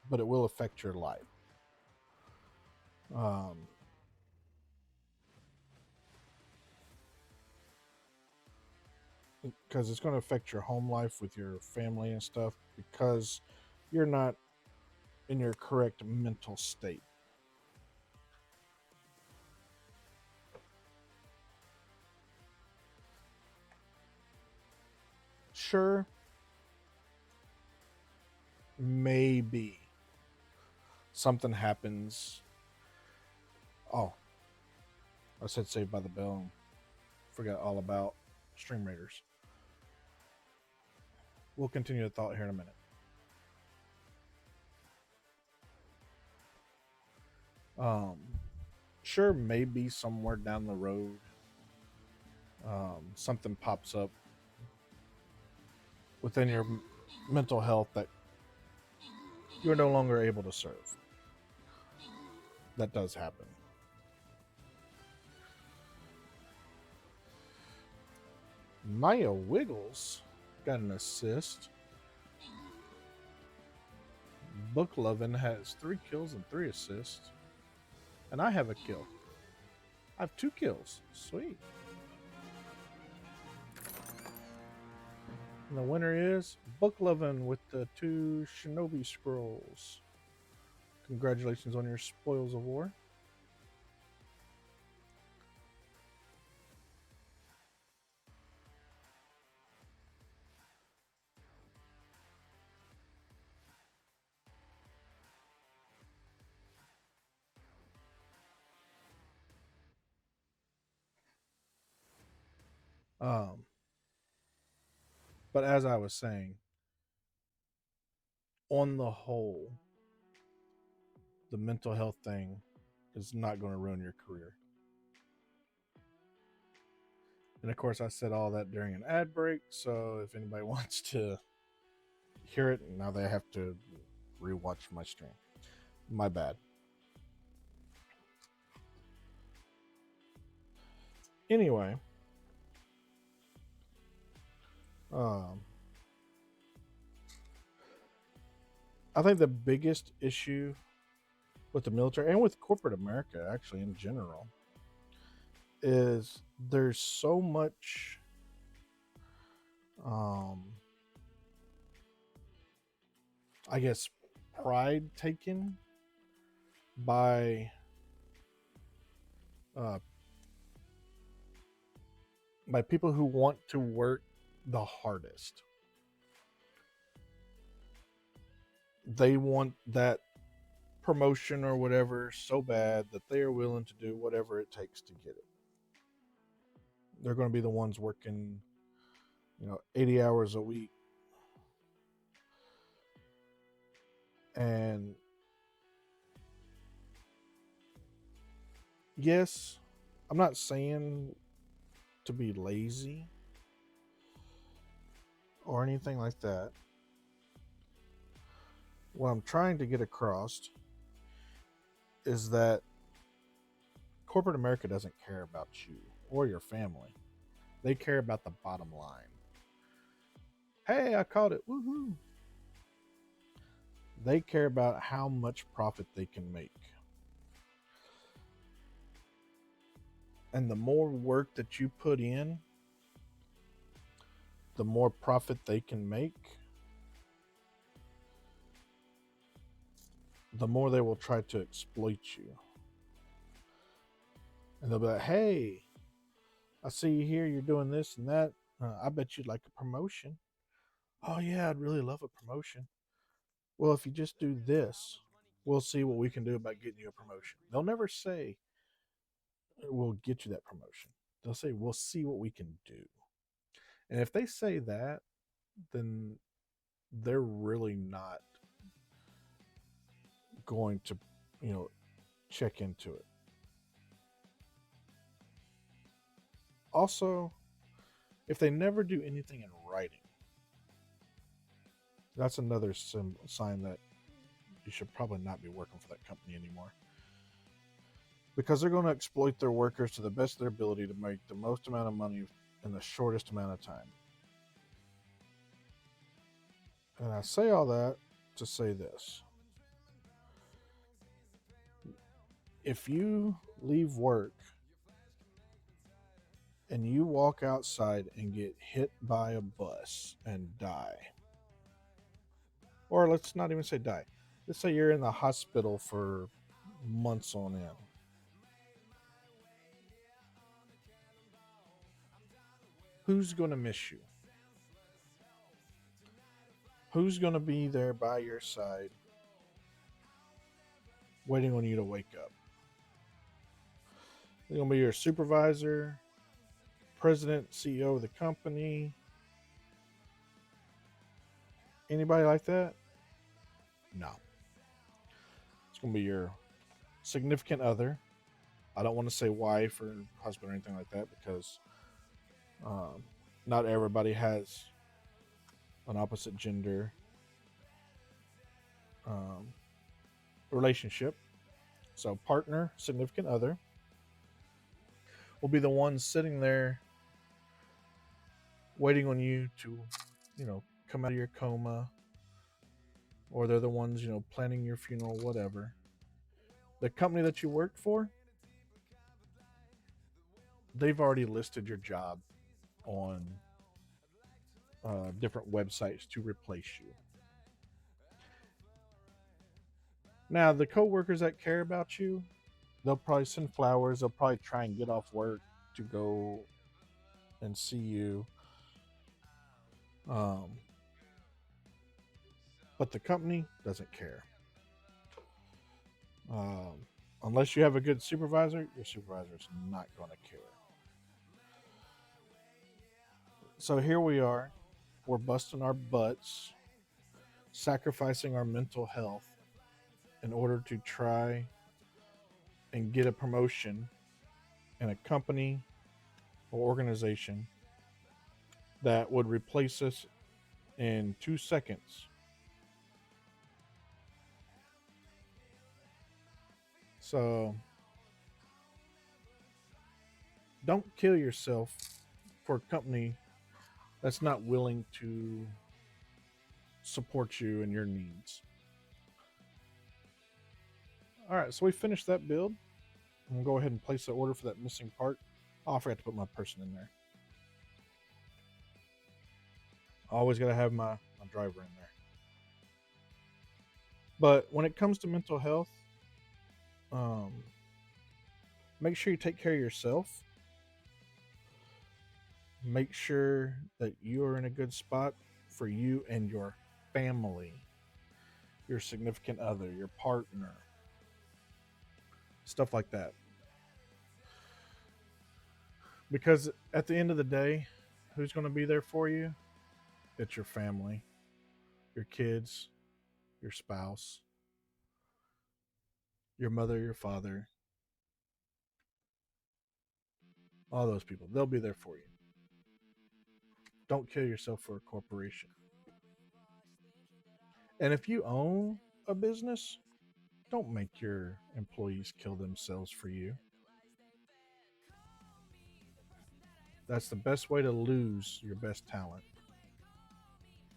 but it will affect your life. Because it's going to affect your home life with your family and stuff because you're not in your correct mental state. Sure, maybe something happens. Oh, I said Saved by the Bell and forgot all about Stream Raiders. We'll continue the thought here in a minute. Sure, maybe somewhere down the road, something pops up within your mental health that you're no longer able to serve. That does happen. Maya Wiggles got an assist. Book Lovin' has 3 kills and 3 assists. And I have a kill. I have 2 kills. Sweet. And the winner is Book Lovin' with the 2 Shinobi Scrolls. Congratulations on your Spoils of War. But as I was saying, on the whole, the mental health thing is not going to ruin your career. And of course, I said all that during an ad break, so if anybody wants to hear it, now they have to rewatch my stream. My bad. Anyway, I think the biggest issue with the military and with corporate America, actually in general, is there's so much I guess pride taken by people who want to work the hardest. They want that promotion or whatever so bad that they are willing to do whatever it takes to get it. They're going to be the ones working, 80 hours a week. And yes, I'm not saying to be lazy or anything like that. What I'm trying to get across is that corporate America doesn't care about you or your family. They care about the bottom line. Hey, I caught it. Woohoo. They care about how much profit they can make. And the more work that you put in, the more profit they can make, the more they will try to exploit you. And they'll be like, hey, I see you here, you're doing this and that. I bet you'd like a promotion. Oh, yeah, I'd really love a promotion. Well, if you just do this, we'll see what we can do about getting you a promotion. They'll never say, we'll get you that promotion. They'll say, we'll see what we can do. And if they say that, then they're really not going to, check into it. Also, if they never do anything in writing, that's another sign that you should probably not be working for that company anymore. Because they're going to exploit their workers to the best of their ability to make the most amount of money in the shortest amount of time. And I say all that to say this. If you leave work and you walk outside and get hit by a bus and die, or let's not even say die, let's say you're in the hospital for months on end, who's going to miss you? Who's going to be there by your side waiting on you to wake up? It's going to be your supervisor, president, CEO of the company. Anybody like that? No. It's going to be your significant other. I don't want to say wife or husband or anything like that, because not everybody has an opposite gender relationship. So partner, significant other will be the ones sitting there waiting on you to, come out of your coma, or they're the ones, planning your funeral, whatever. The company that you worked for, they've already listed your job on different websites to replace you. Now, the coworkers that care about you, they'll probably send flowers. They'll probably try and get off work to go and see you. But the company doesn't care. Unless you have a good supervisor, your supervisor is not going to care. So here we are. We're busting our butts, sacrificing our mental health in order to try and get a promotion in a company or organization that would replace us in 2 seconds. So don't kill yourself for a company that's not willing to support you and your needs. All right, so we finished that build. I'm going to go ahead and place the order for that missing part. Oh, I forgot to put my person in there. Always got to have my driver in there. But when it comes to mental health, make sure you take care of yourself. Make sure that you are in a good spot for you and your family, your significant other, your partner, stuff like that. Because at the end of the day, who's going to be there for you? It's your family, your kids, your spouse, your mother, your father, all those people. They'll be there for you. Don't kill yourself for a corporation. And if you own a business, Don't make your employees kill themselves for you. That's the best way to lose your best talent.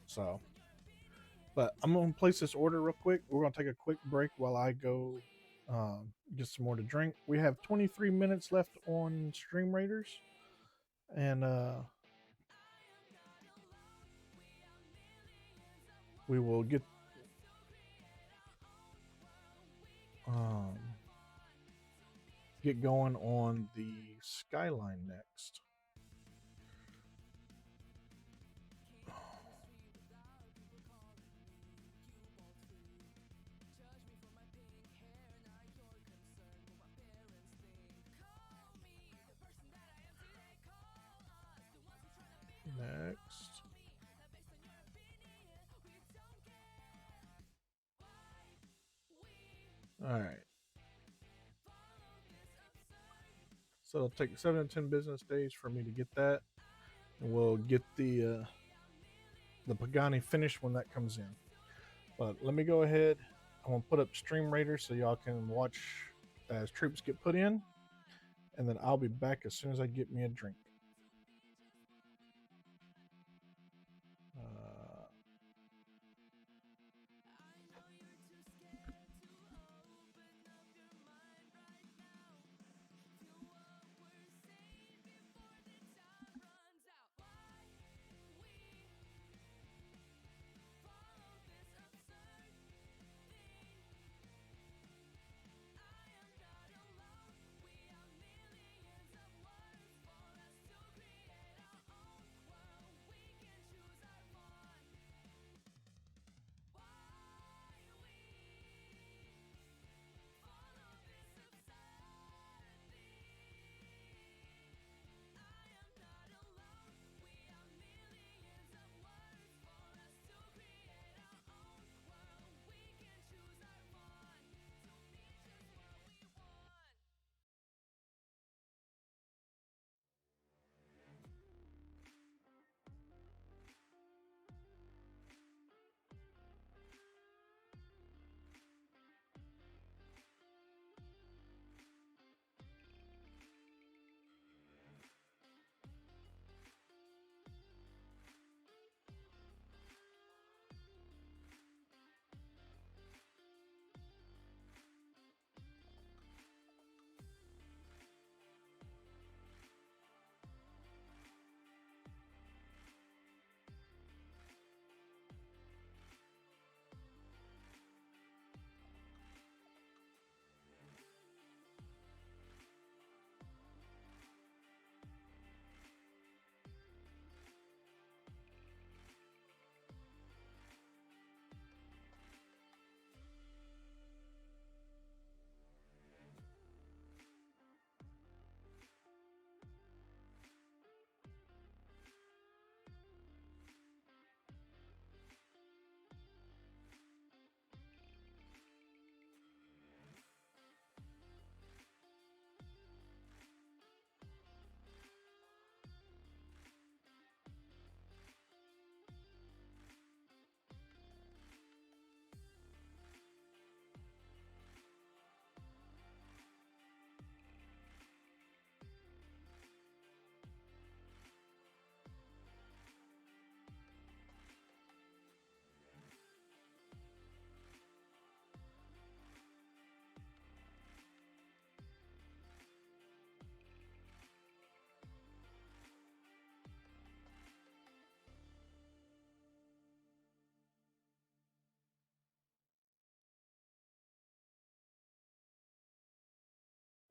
So, but I'm going to place this order real quick. We're going to take a quick break while I go get some more to drink. We have 23 minutes left on Stream Raiders. And we will get going on the Skyline next. Next. All right. So it'll take 7 to 10 business days for me to get that, and we'll get the Pagani finished when that comes in. But let me go ahead. I'm gonna put up Stream Raider so y'all can watch as troops get put in, and then I'll be back as soon as I get me a drink.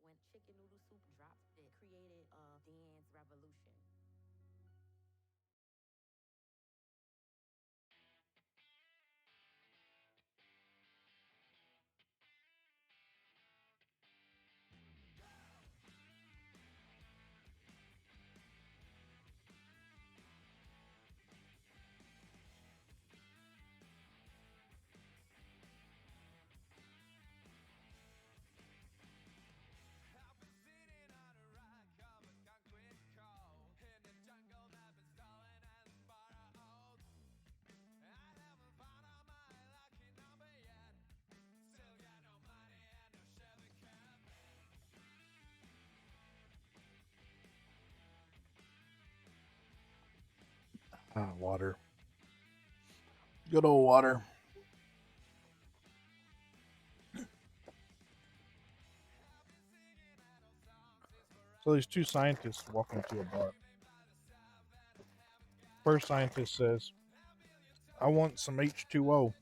When chicken noodle soup dropped, it created a dance revolution. I've been sitting on a rock of a concrete core. Water. Good old water. So these two scientists walk into a bar. First scientist says, I want some H2O.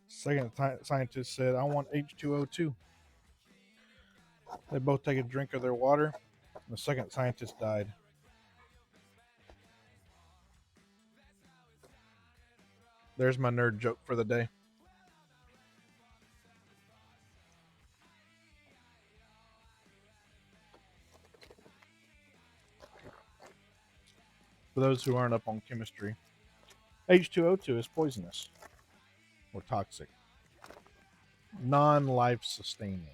Second scientist said, I want H2O too. They both take a drink of their water. The second scientist died. There's my nerd joke for the day. For those who aren't up on chemistry, H2O2 is poisonous or toxic, non-life sustaining.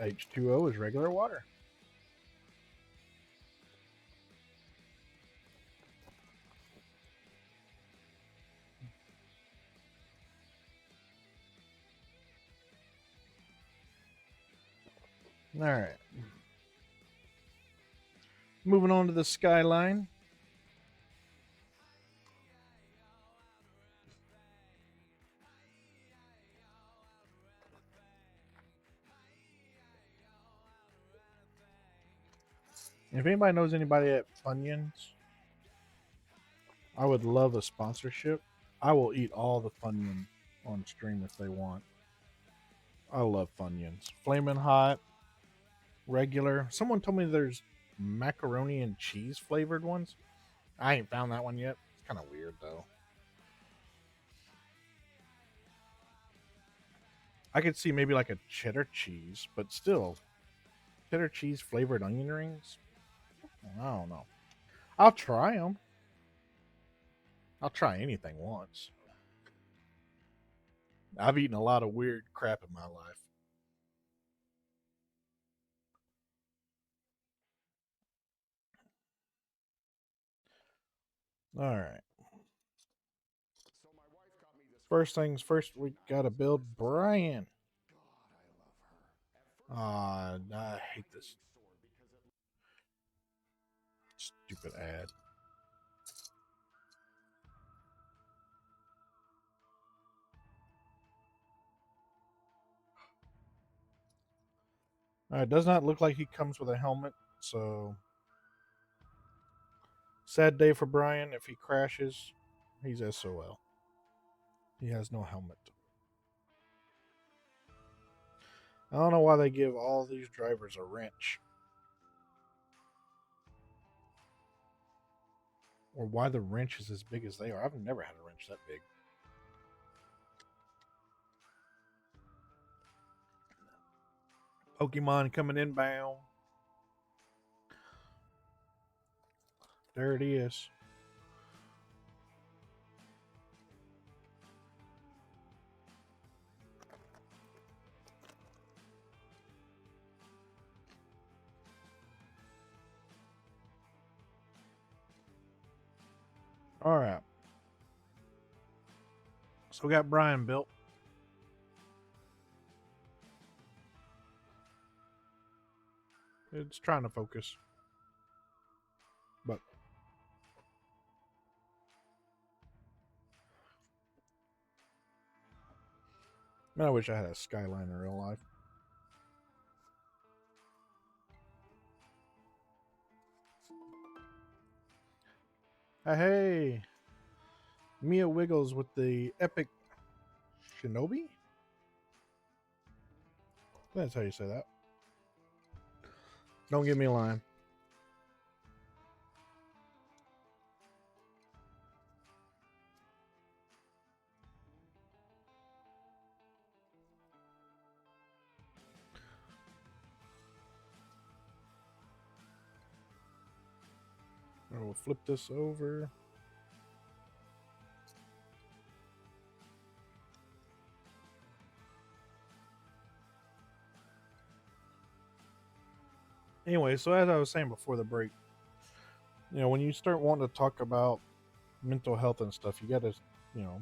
H2O is regular water. All right. Moving on to the skyline. If anybody knows anybody at Funyuns, I would love a sponsorship. I will eat all the Funyun on stream if they want. I love Funyuns. Flamin' Hot, regular. Someone told me there's macaroni and cheese flavored ones. I ain't found that one yet. It's kind of weird though. I could see maybe like a cheddar cheese, but still, cheddar cheese flavored onion rings. I don't know. I'll try them. I'll try anything once. I've eaten a lot of weird crap in my life. All right. First things first, we gotta build Brian. I hate this stupid ad. It does not look like he comes with a helmet, so sad day for Brian. If he crashes, he's SOL. He has no helmet. I don't know why they give all these drivers a wrench. Or why the wrench is as big as they are. I've never had a wrench that big. Pokemon coming inbound. There it is. All right. So we got Brian built. It's trying to focus. But I wish I had a skyline in real life. Hey, Mia Wiggles with the epic Shinobi? That's how you say that. Don't give me a line. I will flip this over. Anyway, so as I was saying before the break, you know, when you start wanting to talk about mental health and stuff, you gotta, you know,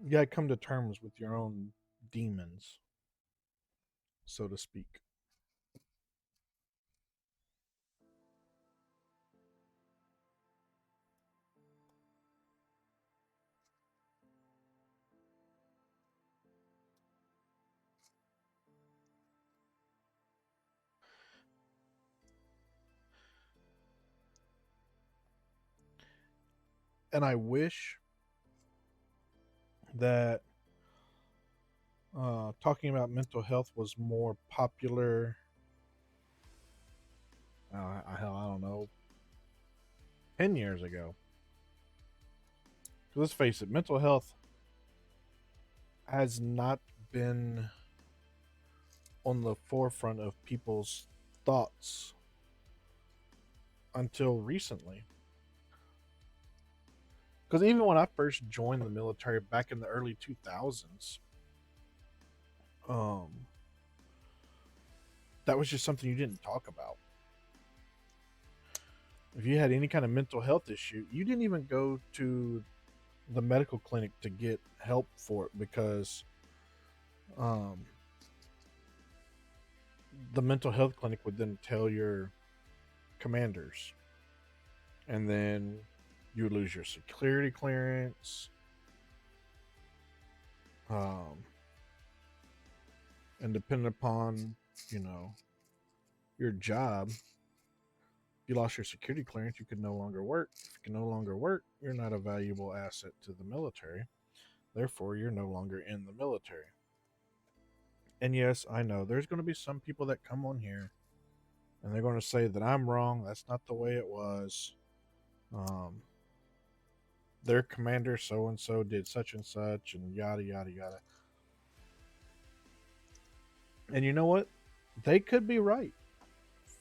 you gotta come to terms with your own demons. so to speak. And I wish that talking about mental health was more popular. Hell, I don't know, 10 years ago. Let's face it, mental health has not been on the forefront of people's thoughts until recently. Because even when I first joined the military back in the early 2000s, that was just something you didn't talk about. If you had any kind of mental health issue, you didn't even go to the medical clinic to get help for it, because the mental health clinic would then tell your commanders, and then you would lose your security clearance. And depending upon, your job, if you lost your security clearance, you could no longer work. If you can no longer work, you're not a valuable asset to the military. Therefore, you're no longer in the military. And yes, I know there's going to be some people that come on here and they're going to say that I'm wrong. That's not the way it was. Their commander so-and-so did such and such and yada, yada, yada. And you know what? They could be right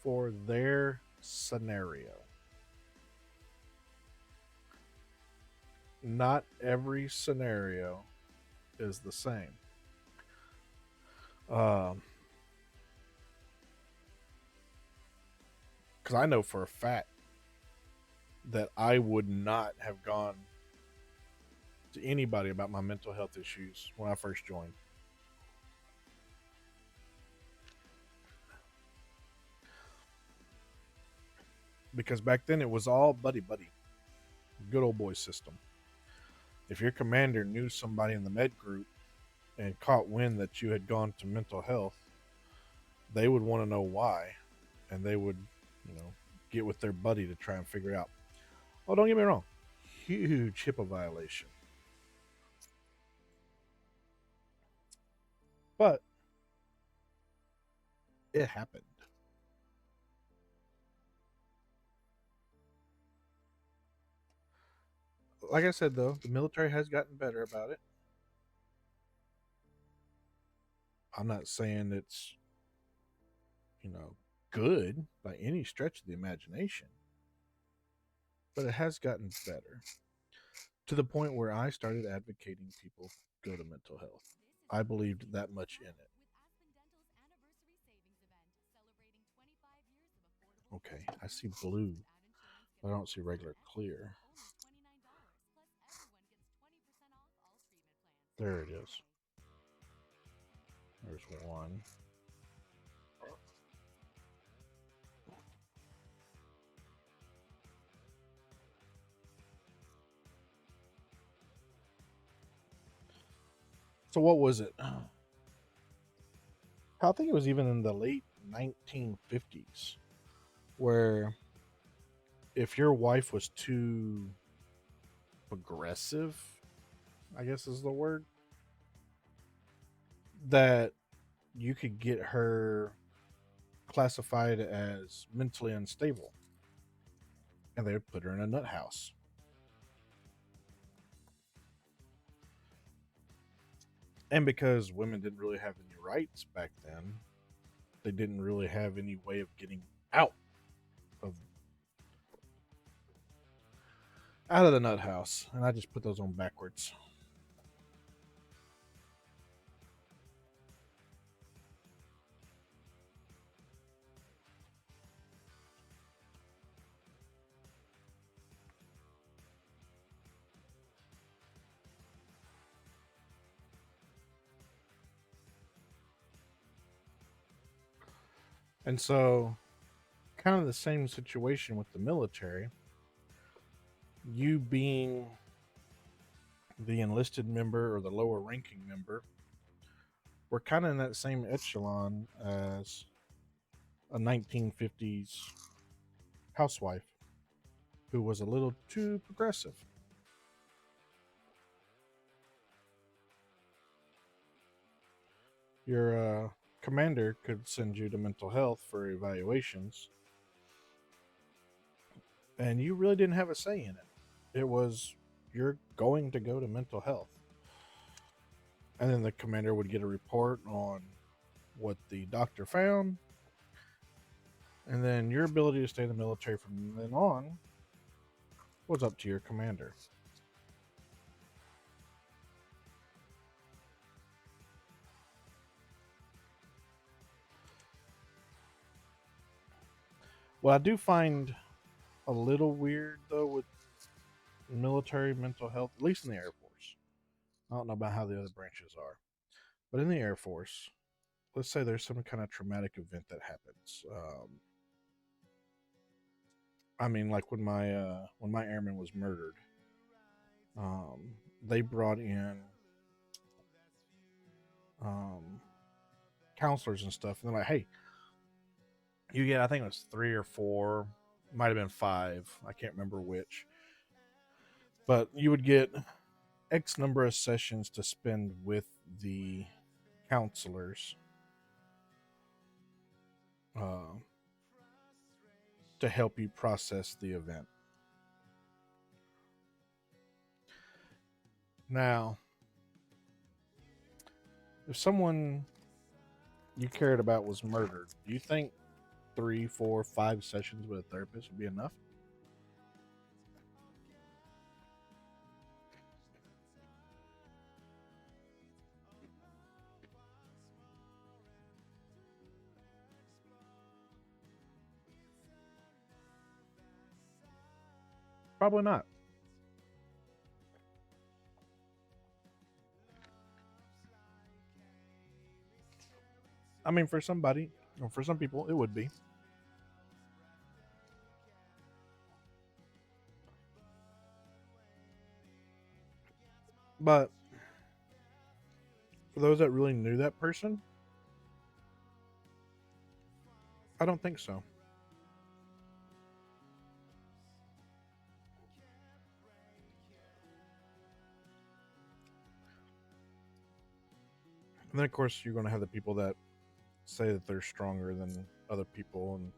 for their scenario. Not every scenario is the same. Because I know for a fact that I would not have gone to anybody about my mental health issues when I first joined. Because back then it was all buddy-buddy. Good old boy system. If your commander knew somebody in the med group and caught wind that you had gone to mental health, they would want to know why. And they would, get with their buddy to try and figure out. Oh, don't get me wrong. Huge HIPAA violation. But it happened. Like I said, though, the military has gotten better about it. I'm not saying it's, good by any stretch of the imagination, but it has gotten better to the point where I started advocating people go to mental health. I believed that much in it. Okay, I see blue, but I don't see regular clear. There it is. There's one. So what was it? I think it was even in the late 1950s, where if your wife was too aggressive, I guess is the word, that you could get her classified as mentally unstable, and they would put her in a nut house. And because women didn't really have any rights back then, they didn't really have any way of getting out of the nut house. And I just put those on backwards. And so, kind of the same situation with the military. You being the enlisted member or the lower ranking member, we're kind of in that same echelon as a 1950s housewife who was a little too progressive. Your commander could send you to mental health for evaluations, and you really didn't have a say in it. It was, you're going to go to mental health. And then the commander would get a report on what the doctor found. And then your ability to stay in the military from then on was up to your commander. What I do find a little weird, though, with military mental health, at least in the Air Force, I don't know about how the other branches are, but in the Air Force, let's say there's some kind of traumatic event that happens. I mean, like when my airman was murdered, they brought in counselors and stuff, and they're like, "Hey, you get, I think it was 3 or 4, might have been 5, I can't remember which, but you would get X number of sessions to spend with the counselors to help you process the event." Now, if someone you cared about was murdered, do you think 3, 4, 5 sessions with a therapist would be enough? Probably not. I mean, for somebody, or for some people, it would be. But for those that really knew that person, I don't think so. And then, of course, you're going to have the people that say that they're stronger than other people, and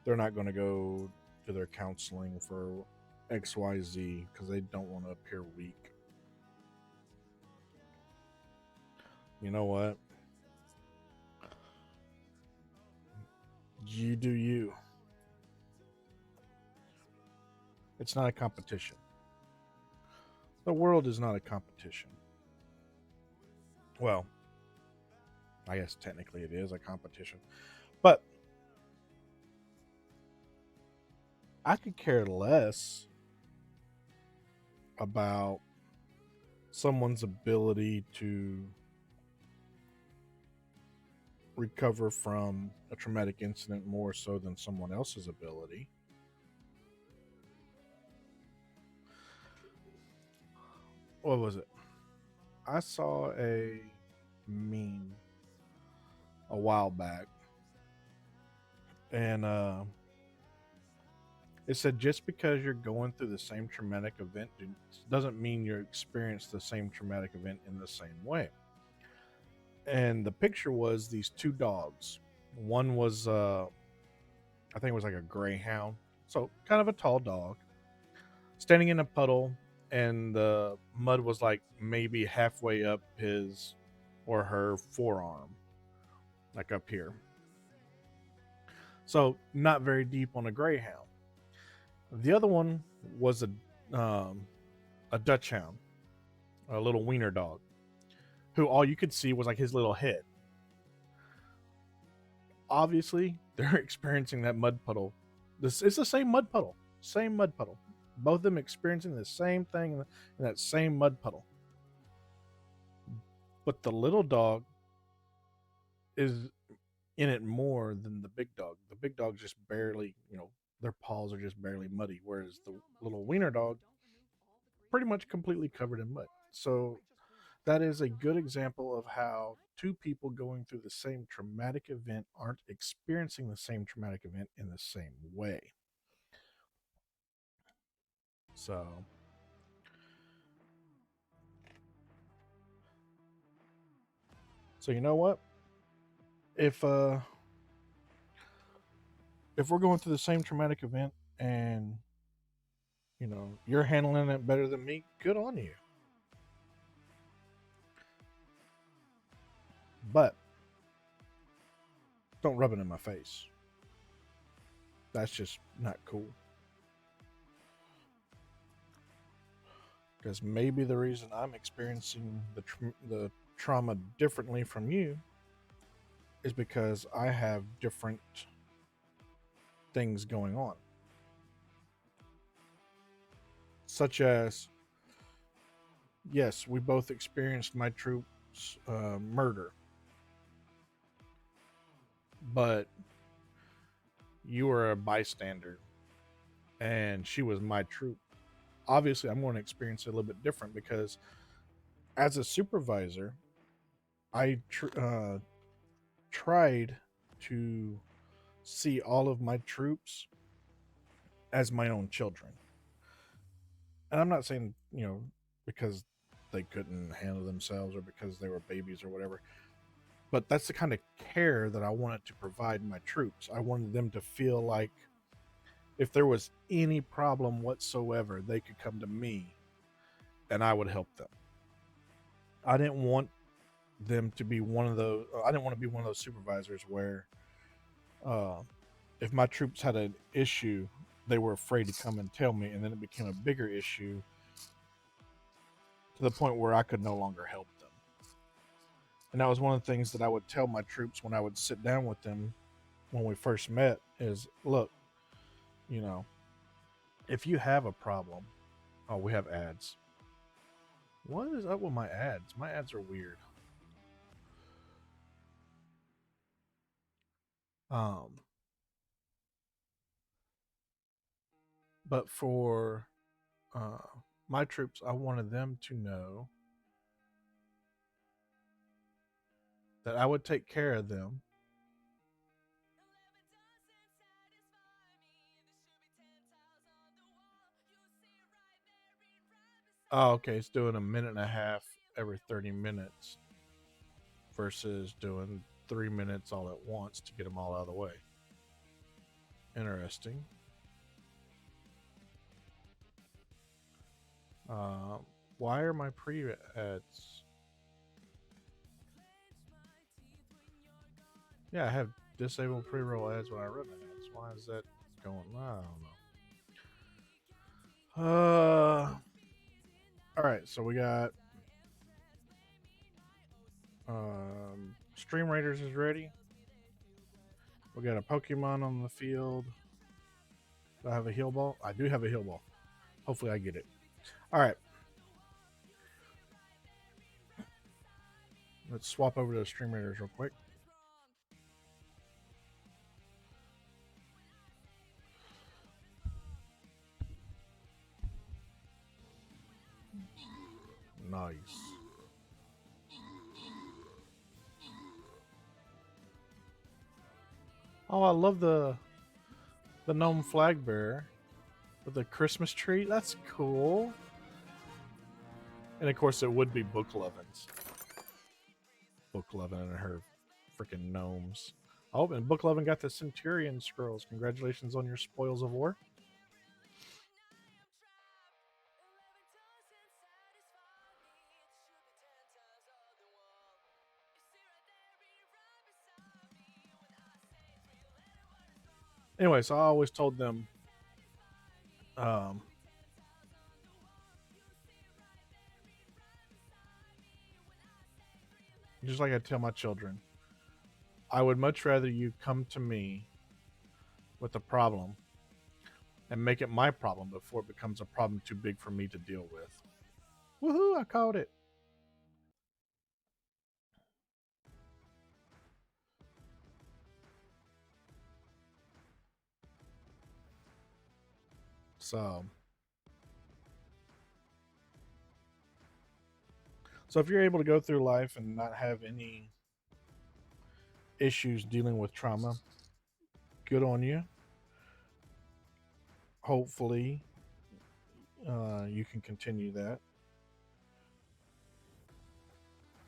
they're not going to go to their counseling for XYZ because they don't want to appear weak. You know what? You do you. It's not a competition. The world is not a competition. Well, I guess technically it is a competition. But I could care less about someone's ability to recover from a traumatic incident more so than someone else's ability. What was it? I saw a meme a while back, and it said just because you're going through the same traumatic event doesn't mean you experience the same traumatic event in the same way. And the picture was these 2 dogs. One was I think it was like a greyhound, so kind of a tall dog, standing in a puddle, and the mud was like maybe halfway up his or her forearm, like up here. So not very deep on a greyhound. The other one was a Dachshund, a little wiener dog, who all you could see was like his little head. Obviously, they're experiencing that mud puddle. It's the same mud puddle. Same mud puddle. Both of them experiencing the same thing in that same mud puddle. But the little dog is in it more than the big dog. The big dog just barely, their paws are just barely muddy, whereas the little wiener dog pretty much completely covered in mud. So that is a good example of how two people going through the same traumatic event aren't experiencing the same traumatic event in the same way. So you know what? If we're going through the same traumatic event and you're handling it better than me, good on you. But don't rub it in my face. That's just not cool. Because maybe the reason I'm experiencing the trauma differently from you is because I have different things going on. Such as, yes, we both experienced my troops' murder. But you were a bystander and she was my troop. Obviously, I'm going to experience it a little bit different because as a supervisor, I tried to see all of my troops as my own children. And I'm not saying, because they couldn't handle themselves or because they were babies or whatever. But that's the kind of care that I wanted to provide my troops. I wanted them to feel like if there was any problem whatsoever, they could come to me and I would help them. I didn't want them to be one of those. I didn't want to be one of those supervisors where if my troops had an issue, they were afraid to come and tell me, and then it became a bigger issue to the point where I could no longer help them. And that was one of the things that I would tell my troops when I would sit down with them when we first met is, look, if you have a problem, we have ads. What is up with my ads? My ads are weird. But for my troops, I wanted them to know that I would take care of them. Oh, okay. It's doing 1.5 minutes every 30 minutes versus doing 3 minutes all at once to get them all out of the way. Interesting. Why are my pre-ads? Yeah, I have disabled pre-roll ads when I run ads. Why is that going? I don't know. All right, so we got Stream Raiders is ready. We got a Pokemon on the field. Do I have a heal ball? I do have a heal ball. Hopefully I get it. All right. Let's swap over to the Stream Raiders real quick. Nice. Oh, I love the gnome flag bearer with the Christmas tree. That's cool. And of course, it would be Booklovins. Booklovin and her freaking gnomes. Oh, and Booklovin got the Centurion scrolls. Congratulations on your spoils of war. Anyway, so I always told them just like I tell my children, I would much rather you come to me with a problem and make it my problem before it becomes a problem too big for me to deal with. Woohoo, I caught it. So if you're able to go through life and not have any issues dealing with trauma, good on you. Hopefully, you can continue that.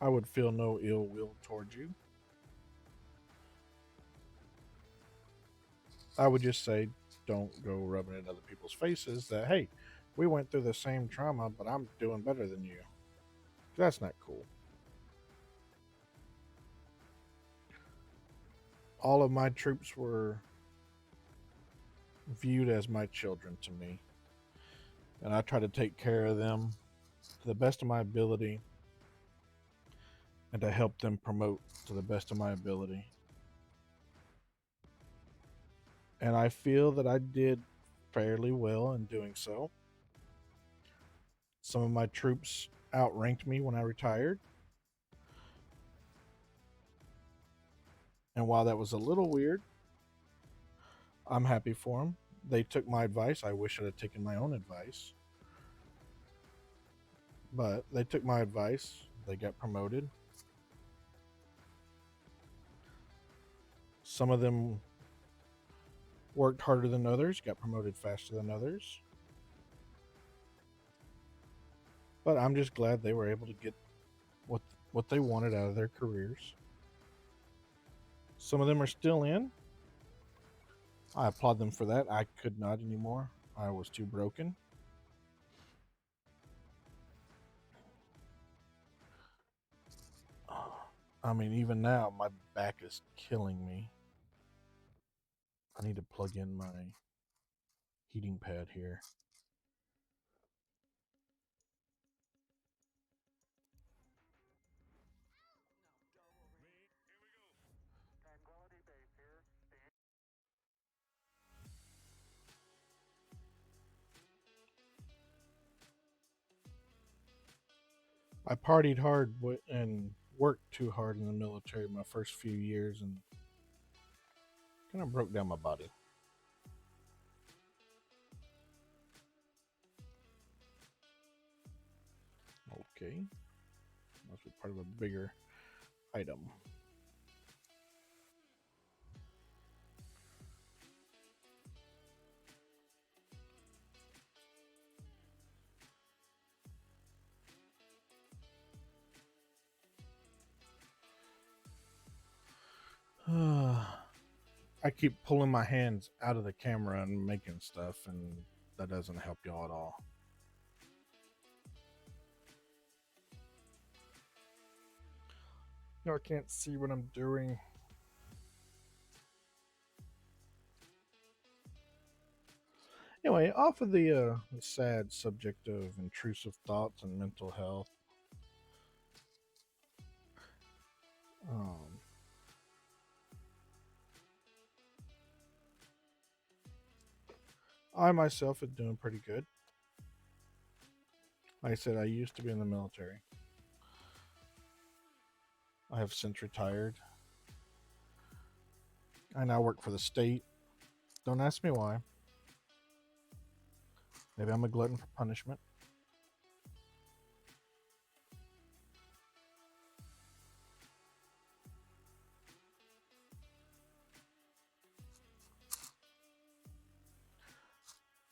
I would feel no ill will towards you. I would just say, don't go rubbing it in other people's faces that, hey, we went through the same trauma, but I'm doing better than you. That's not cool. All of my troops were viewed as my children to me, and I try to take care of them to the best of my ability and to help them promote to the best of my ability. And I feel that I did fairly well in doing so. Some of my troops outranked me when I retired. And while that was a little weird, I'm happy for them. They took my advice. I wish I'd have taken my own advice. But they took my advice. They got promoted. Some of them worked harder than others, got promoted faster than others. But I'm just glad they were able to get what they wanted out of their careers. Some of them are still in. I applaud them for that. I could not anymore. I was too broken. I mean, even now, my back is killing me. I need to plug in my heating pad here. I partied hard and worked too hard in the military my first few years and kind of broke down my body. Okay. Must be part of a bigger item. I keep pulling my hands out of the camera and making stuff, and that doesn't help y'all at all. I can't see what I'm doing. Anyway, off of the sad subject of intrusive thoughts and mental health, I myself am doing pretty good. Like I said, I used to be in the military. I have since retired. I now work for the state. Don't ask me why. Maybe I'm a glutton for punishment.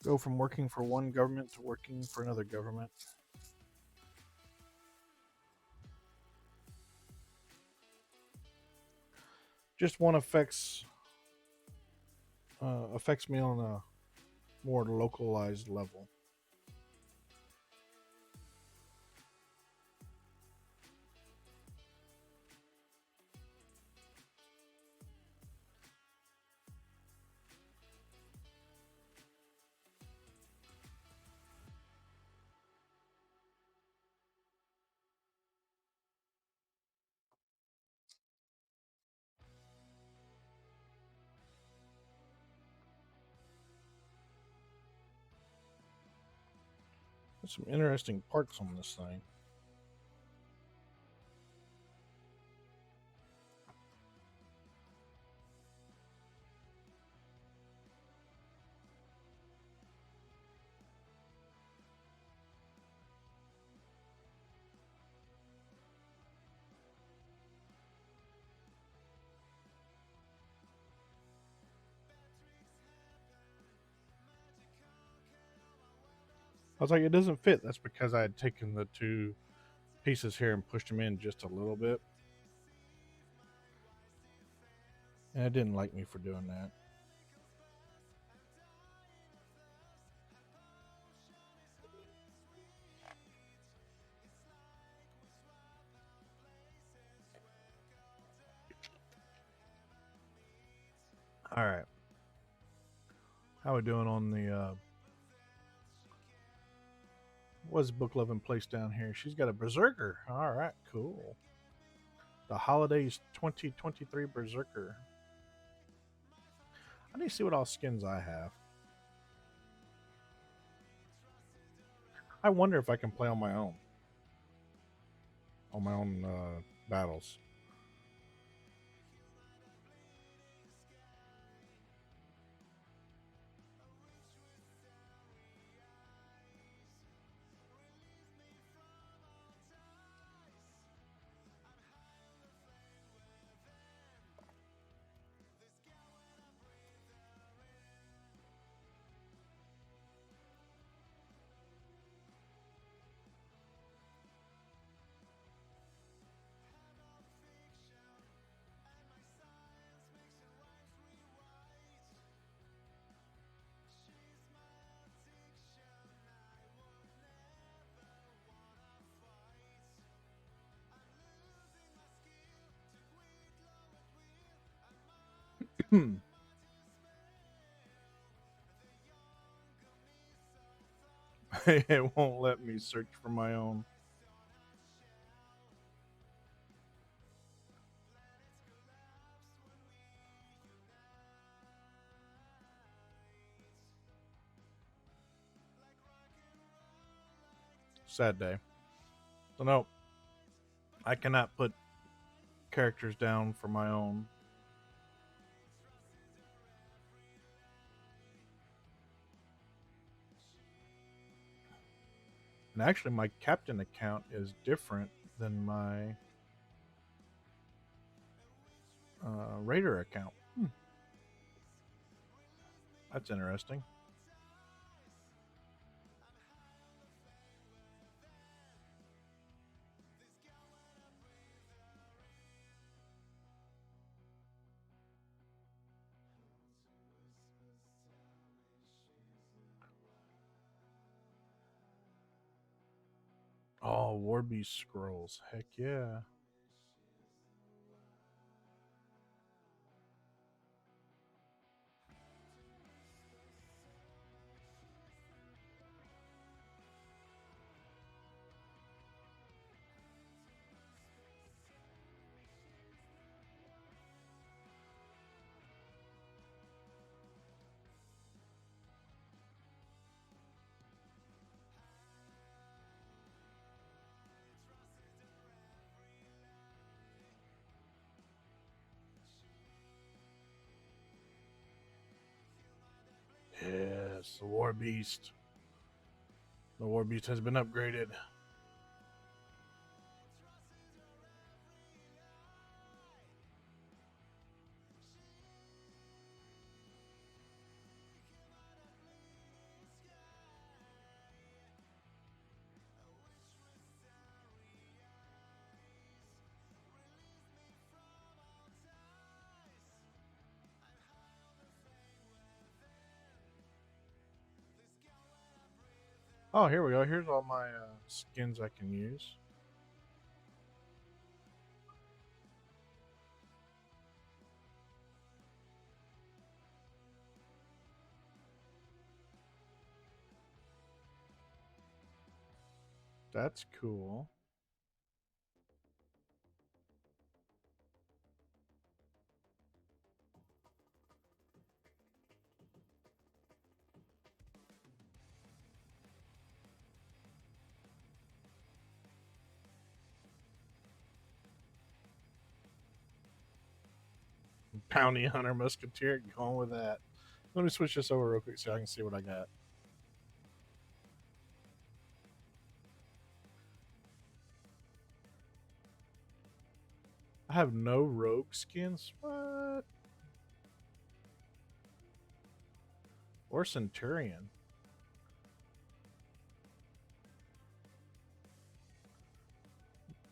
Go from working for one government to working for another government. Just one affects me on a more localized level. There's some interesting parts on this thing. I was like, it doesn't fit. That's because I had taken the two pieces here and pushed them in just a little bit. And it didn't like me for doing that. All right. How we doing on the what's Book Loving Place down here? She's got a Berserker. All right, cool. The Holidays 2023 Berserker. I need to see what all skins I have. I wonder if I can play on my own. On my own battles. It won't let me search for my own. Sad day. So no, I cannot put characters down for my own. And actually, my captain account is different than my Raider account. That's interesting. Oh, Warbeast scrolls. Heck yeah. Yes, the Warbeast. The Warbeast has been upgraded. Oh, here we go. Here's all my skins I can use. That's cool. Bounty Hunter Musketeer, going with that. Let me switch this over real quick so I can see what I got. I have no rogue skins? What? Or Centurion?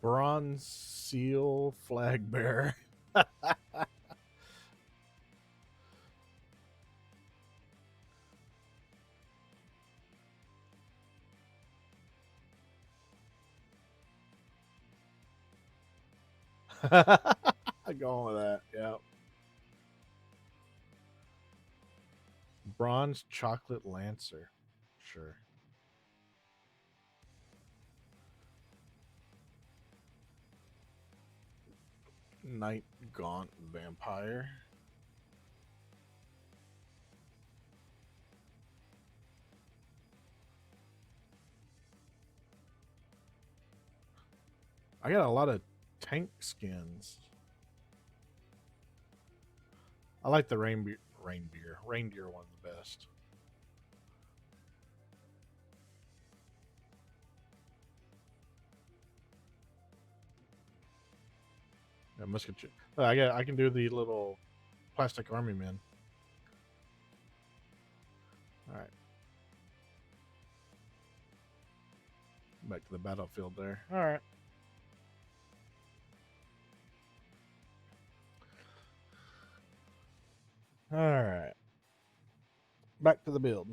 Bronze seal flag bearer. Going with that, yeah. Bronze chocolate lancer, sure. Night gaunt vampire. I got a lot of tank skins. I like the reindeer one the best. Yeah, musket. I can do the little plastic army men. All right. Back to the battlefield there. All right. All right. Back to the build.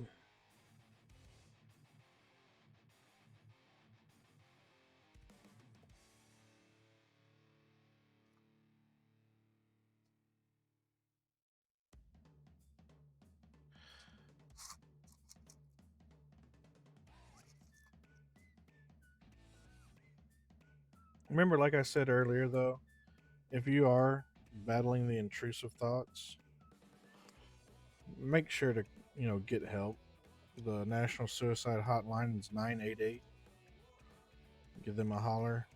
Remember, like I said earlier, though, if you are battling the intrusive thoughts, make sure to, get help. The National Suicide Hotline is 988. Give them a holler.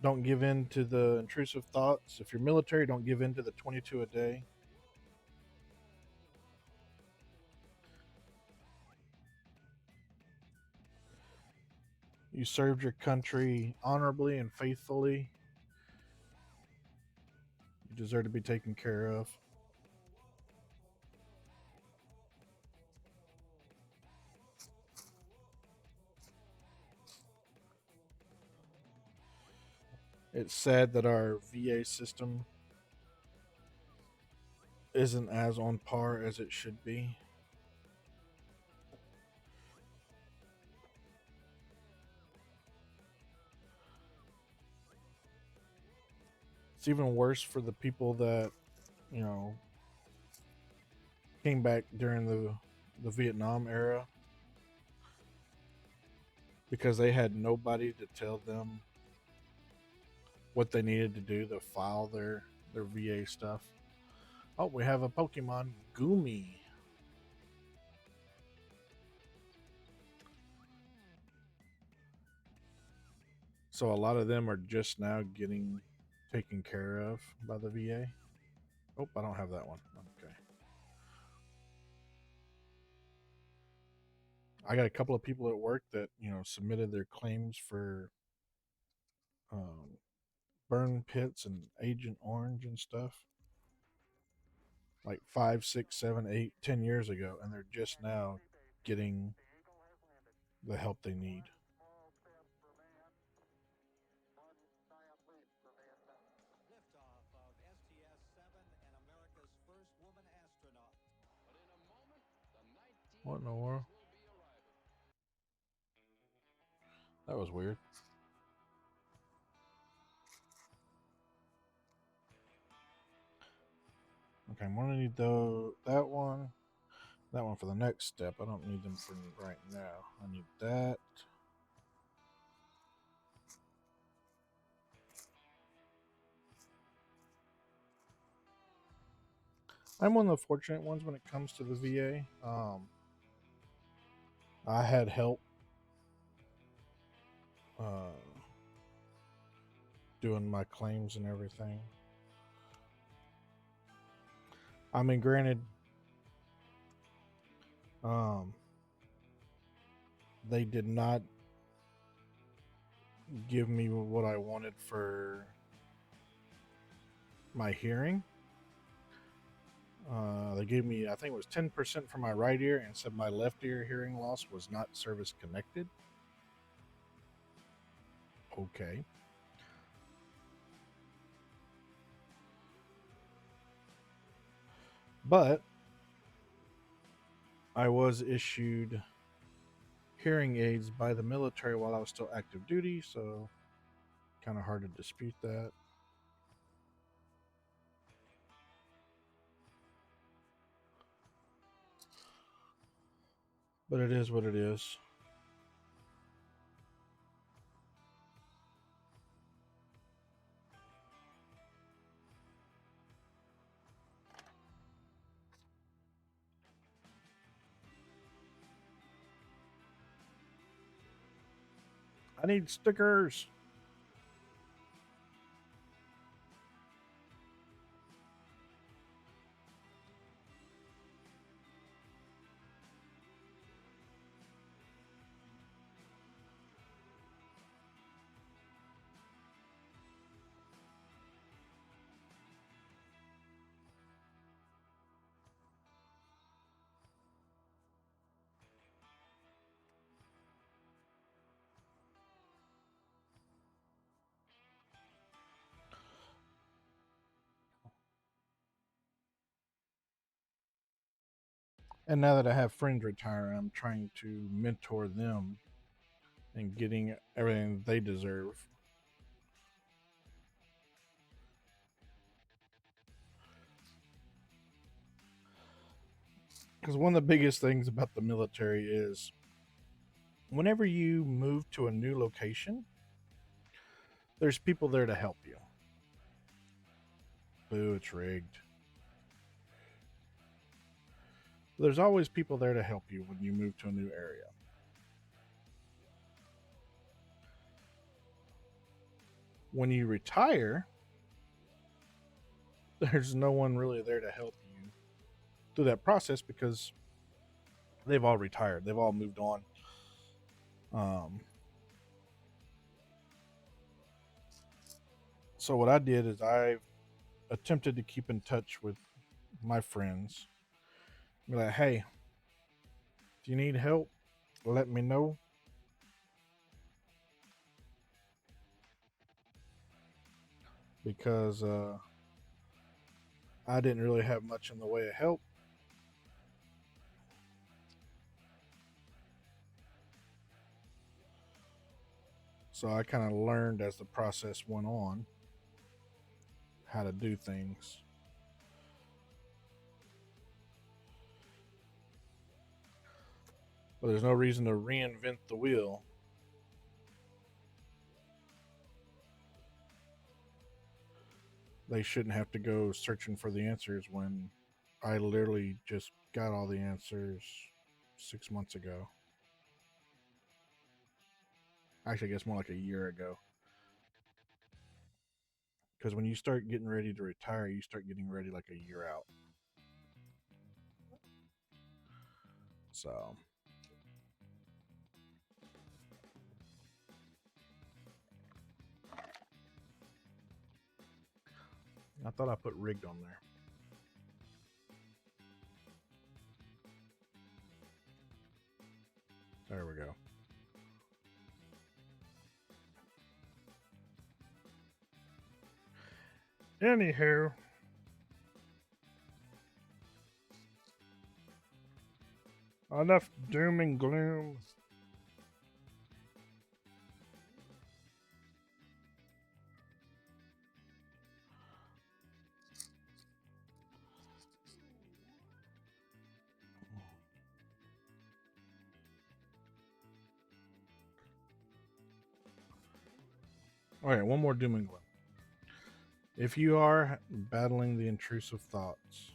Don't give in to the intrusive thoughts. If you're military, don't give in to the 22 a day. You served your country honorably and faithfully. You deserve to be taken care of. It's sad that our VA system isn't as on par as it should be. It's even worse for the people that, came back during the Vietnam era, because they had nobody to tell them what they needed to do to file their VA stuff. Oh, we have a Pokemon, Goomy. So a lot of them are just now getting taken care of by the VA. Oh, I don't have that one. Okay. I got a couple of people at work that, submitted their claims for burn pits and Agent Orange and stuff like 5, 6, 7, 8, 10 years ago, and they're just now getting the help they need. Liftoff of STS-7 and America's first woman astronaut. But in a moment, the 19 What in the world? will be arriving. That was weird. Okay, I'm gonna need that one for the next step. I don't need them for right now. I need that. I'm one of the fortunate ones when it comes to the VA. I had help doing my claims and everything. I mean, granted, they did not give me what I wanted for my hearing. They gave me, I think it was 10% for my right ear, and said my left ear hearing loss was not service connected. Okay. But I was issued hearing aids by the military while I was still active duty, so kind of hard to dispute that. But it is what it is. I need stickers. And now that I have friends retire, I'm trying to mentor them and getting everything they deserve. Because one of the biggest things about the military is whenever you move to a new location, there's people there to help you. Boo, it's rigged. There's always people there to help you when you move to a new area. When you retire, there's no one really there to help you through that process because they've all retired. They've all moved on. So what I did is I attempted to keep in touch with my friends. Be like, hey, if you need help, let me know. Because I didn't really have much in the way of help. So I kind of learned as the process went on how to do things. But there's no reason to reinvent the wheel. They shouldn't have to go searching for the answers when I literally just got all the answers 6 months ago. Actually, I guess more like a year ago. Because when you start getting ready to retire, you start getting ready like a year out. So I thought I put rigged on there. There we go. Anywho, enough doom and gloom. All right, one more doom and gloom. If you are battling the intrusive thoughts,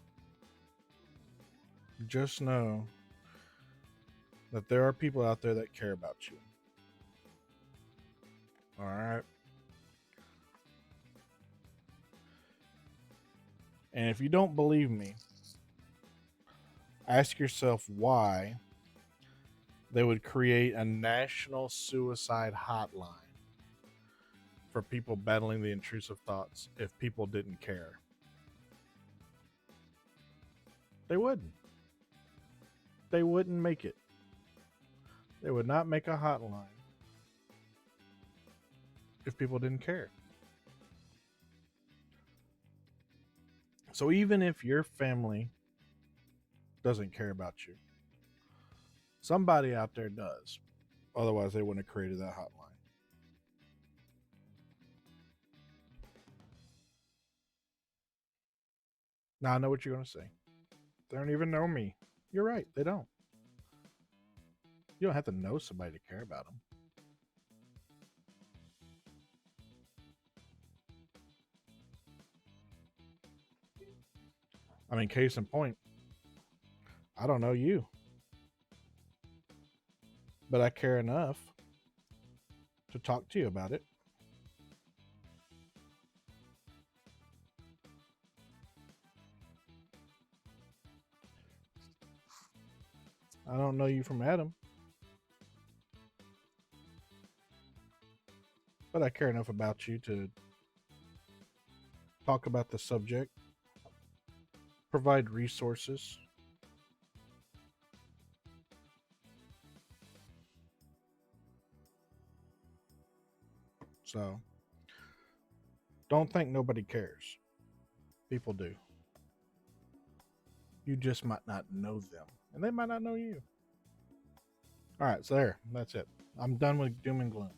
just know that there are people out there that care about you. All right. And if you don't believe me, ask yourself why they would create a national suicide hotline for people battling the intrusive thoughts if people didn't care. They wouldn't. They wouldn't make it. They would not make a hotline if people didn't care. So even if your family doesn't care about you, somebody out there does. Otherwise, they wouldn't have created that hotline. Now I know what you're going to say. They don't even know me. You're right. They don't. You don't have to know somebody to care about them. I mean, case in point, I don't know you, but I care enough to talk to you about it. I don't know you from Adam, but I care enough about you to talk about the subject, provide resources. So, don't think nobody cares. People do. You just might not know them, and they might not know you. All right, so there. That's it. I'm done with doom and gloom.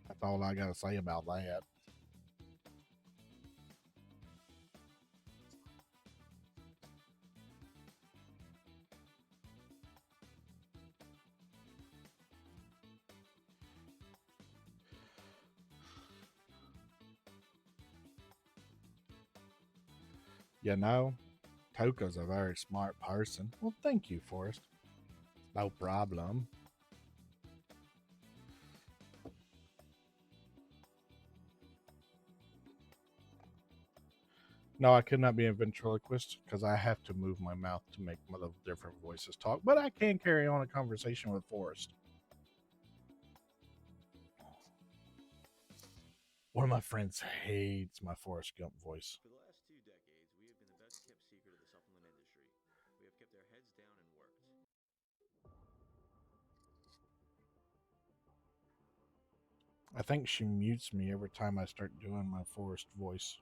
That's all I got to say about that. You know, Toka's a very smart person. Well, thank you, Forrest. No problem. No, I could not be a ventriloquist because I have to move my mouth to make my little different voices talk, but I can carry on a conversation with Forrest. One of my friends hates my Forrest Gump voice. For the last 2 decades, we have been the best kept secret of the supplement industry. We have kept our heads down and worked. I think she mutes me every time I start doing my Forrest voice.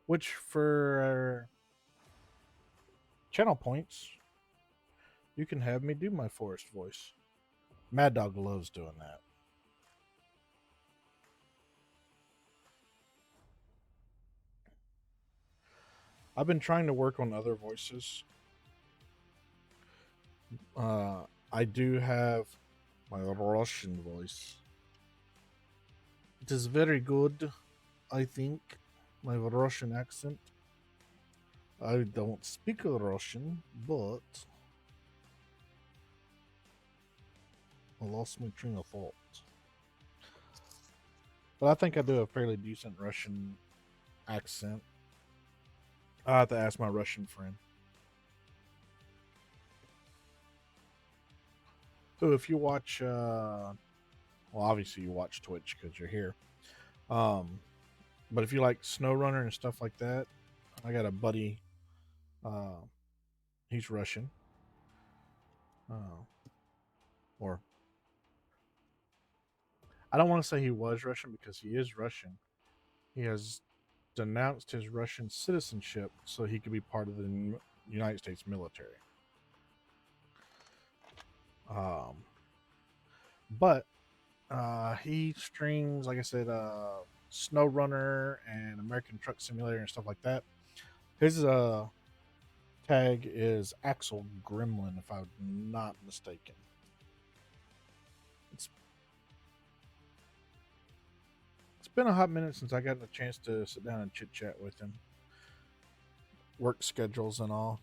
Which, for channel points, you can have me do my Forrest voice. Mad Dog loves doing that. I've been trying to work on other voices. I do have my Russian voice. It is very good, I think. My Russian accent. I don't speak Russian, but I lost my train of thought. But I think I do a fairly decent Russian accent. I have to ask my Russian friend. So if you watch, well, obviously you watch Twitch because you're here. But if you like SnowRunner and stuff like that, I got a buddy. He's Russian. Or I don't want to say he was Russian because he is Russian. He has denounced his Russian citizenship so he could be part of the United States military. But he streams, like I said, SnowRunner and American Truck Simulator and stuff like that. His tag is Axel Gremlin, if I'm not mistaken. It's been a hot minute since I got a chance to sit down and chit chat with him. Work schedules and all.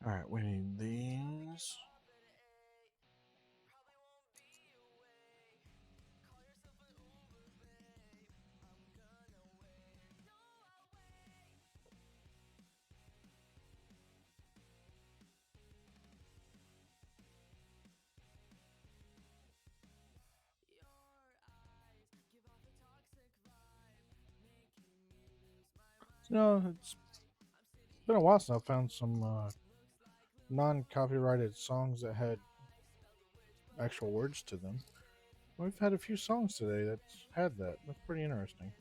All right, we need these. It's been a while since I found some non-copyrighted songs that had actual words to them. We've had a few songs today that's had that. That's pretty interesting.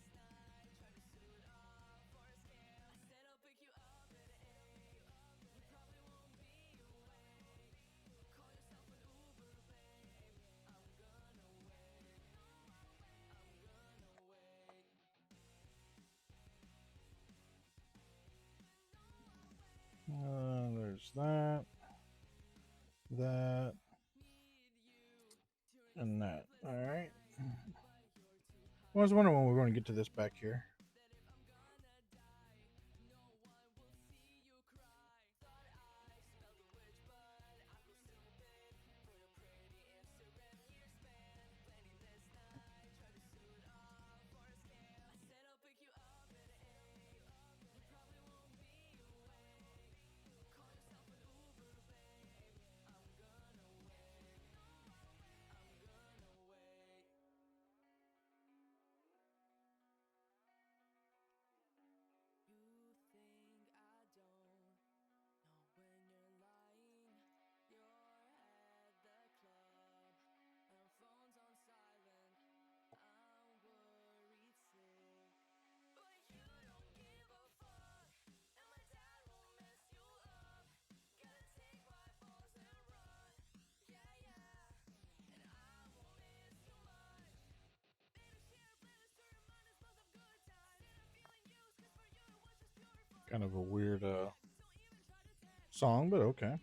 There's that, and that. All right. I was wondering when we were going to get to this back here. Kind of a weird song, but okay.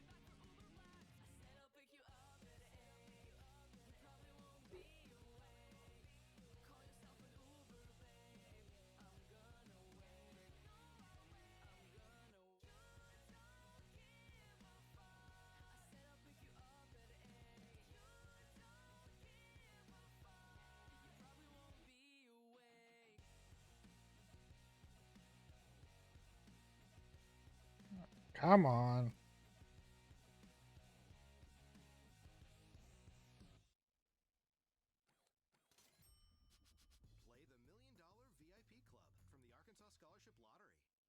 Come on. Play the $1 Million VIP Club from the Arkansas Scholarship Lottery.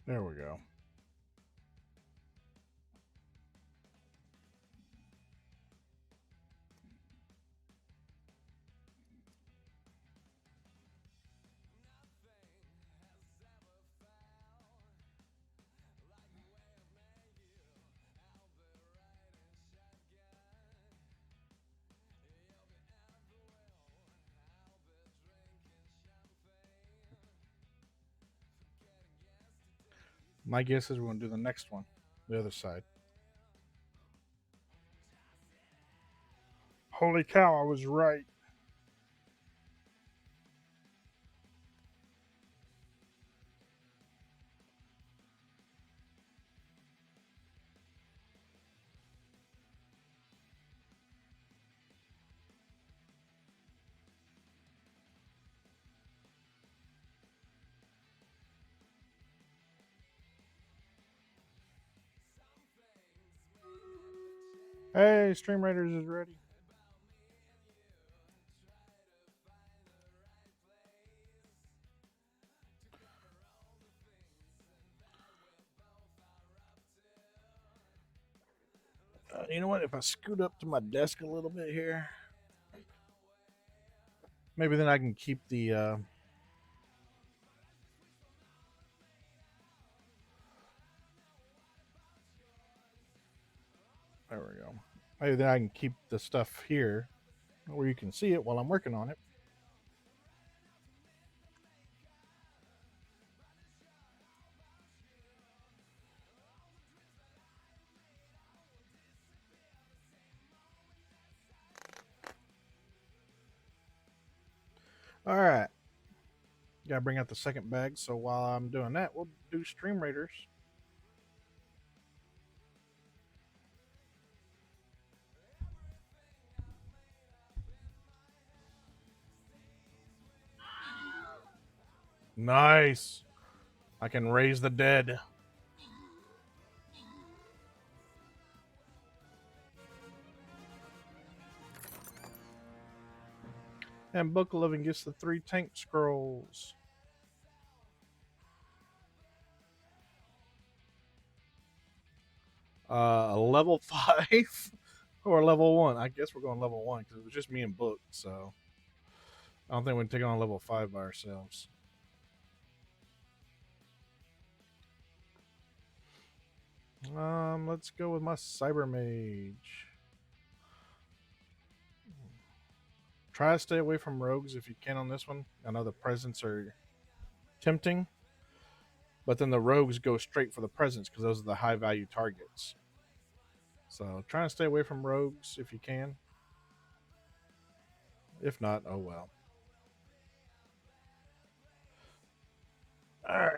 There we go. My guess is we're going to do the next one, the other side. Holy cow, I was right. Hey, Stream Raiders is ready. You know what? If I scoot up to my desk a little bit here, maybe then I can keep the. There we go. Maybe then I can keep the stuff here where you can see it while I'm working on it. All right. Gotta bring out the second bag. So while I'm doing that, we'll do Stream Raiders. Nice. I can raise the dead. And Book of Living gets the 3 tank scrolls. Level 5 or level 1? I guess we're going level 1 because it was just me and Book, so I don't think we can take on level 5 by ourselves. Let's go with my Cyber Mage. Try to stay away from rogues if you can on this one. I know the presents are tempting, but then the rogues go straight for the presents because those are the high value targets. So try to stay away from rogues if you can. If not, oh well. All right.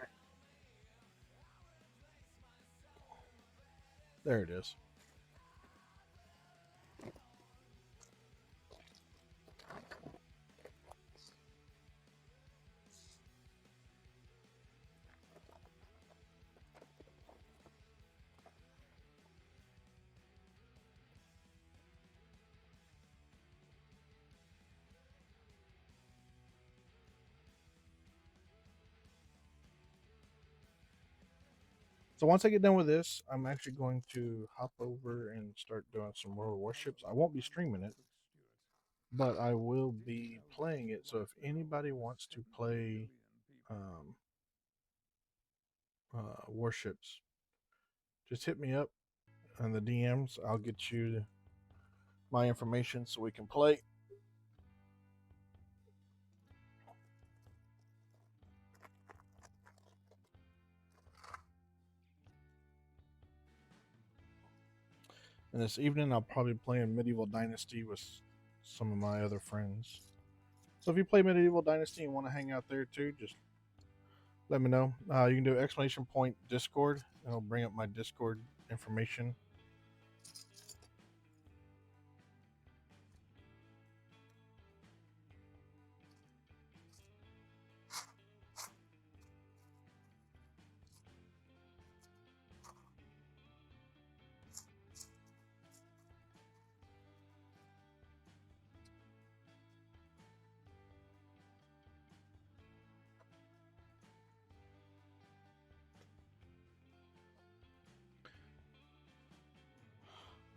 There it is. So once I get done with this, I'm actually going to hop over and start doing some World Warships. I won't be streaming it, but I will be playing it. So if anybody wants to play Warships, just hit me up in the DMs. I'll get you my information so we can play. And this evening, I'll probably play in Medieval Dynasty with some of my other friends. So if you play Medieval Dynasty and want to hang out there too, just let me know. You can do exclamation point Discord. I'll bring up my Discord information.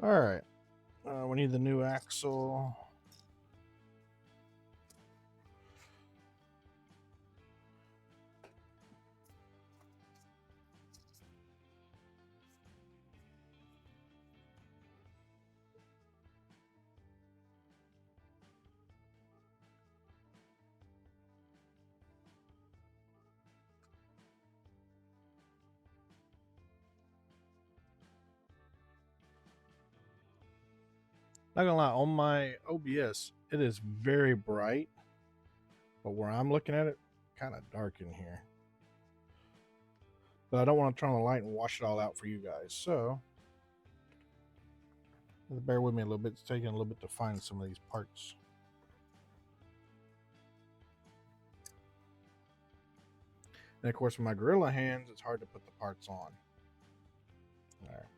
All right. We need the new axle. Not gonna lie, on my OBS, it is very bright, but where I'm looking at it, kind of dark in here. But I don't want to turn on the light and wash it all out for you guys, so bear with me a little bit. It's taking a little bit to find some of these parts. And of course, with my gorilla hands, it's hard to put the parts on. There.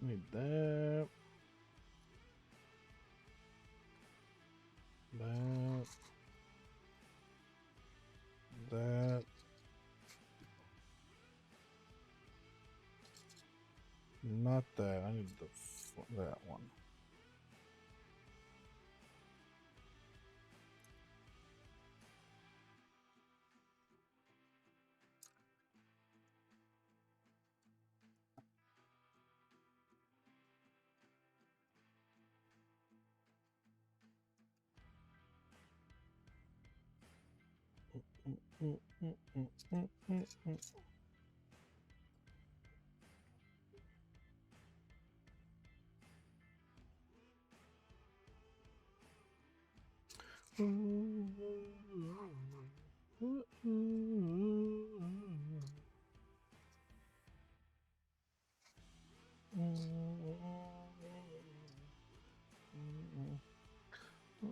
Need that. That. That. Not that. I need that one.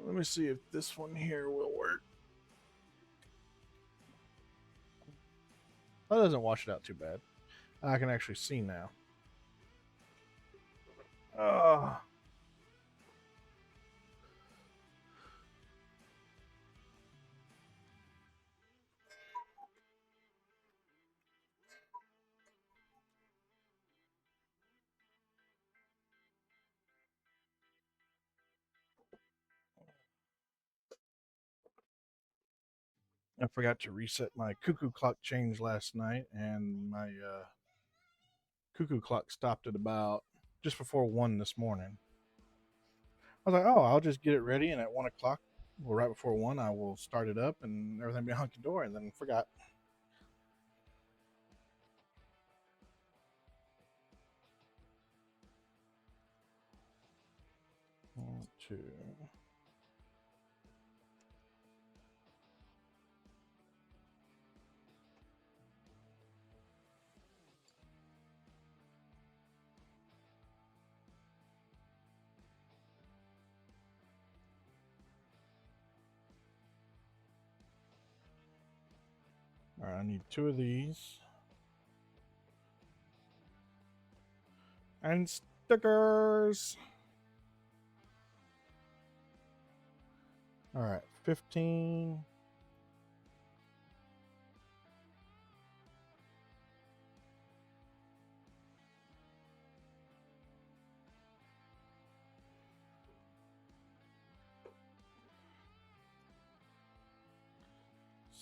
Let me see if this one here will work. That doesn't wash it out too bad. I can actually see now. I forgot to reset my cuckoo clock change last night, and my cuckoo clock stopped at about just before 1 this morning. I was like, oh, I'll just get it ready, and at 1 o'clock, well, right before 1, I will start it up, and everything will be hunky-dory, and then forgot. One, two. All right, I need 2 of these. And stickers. All right, 15.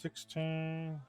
$16.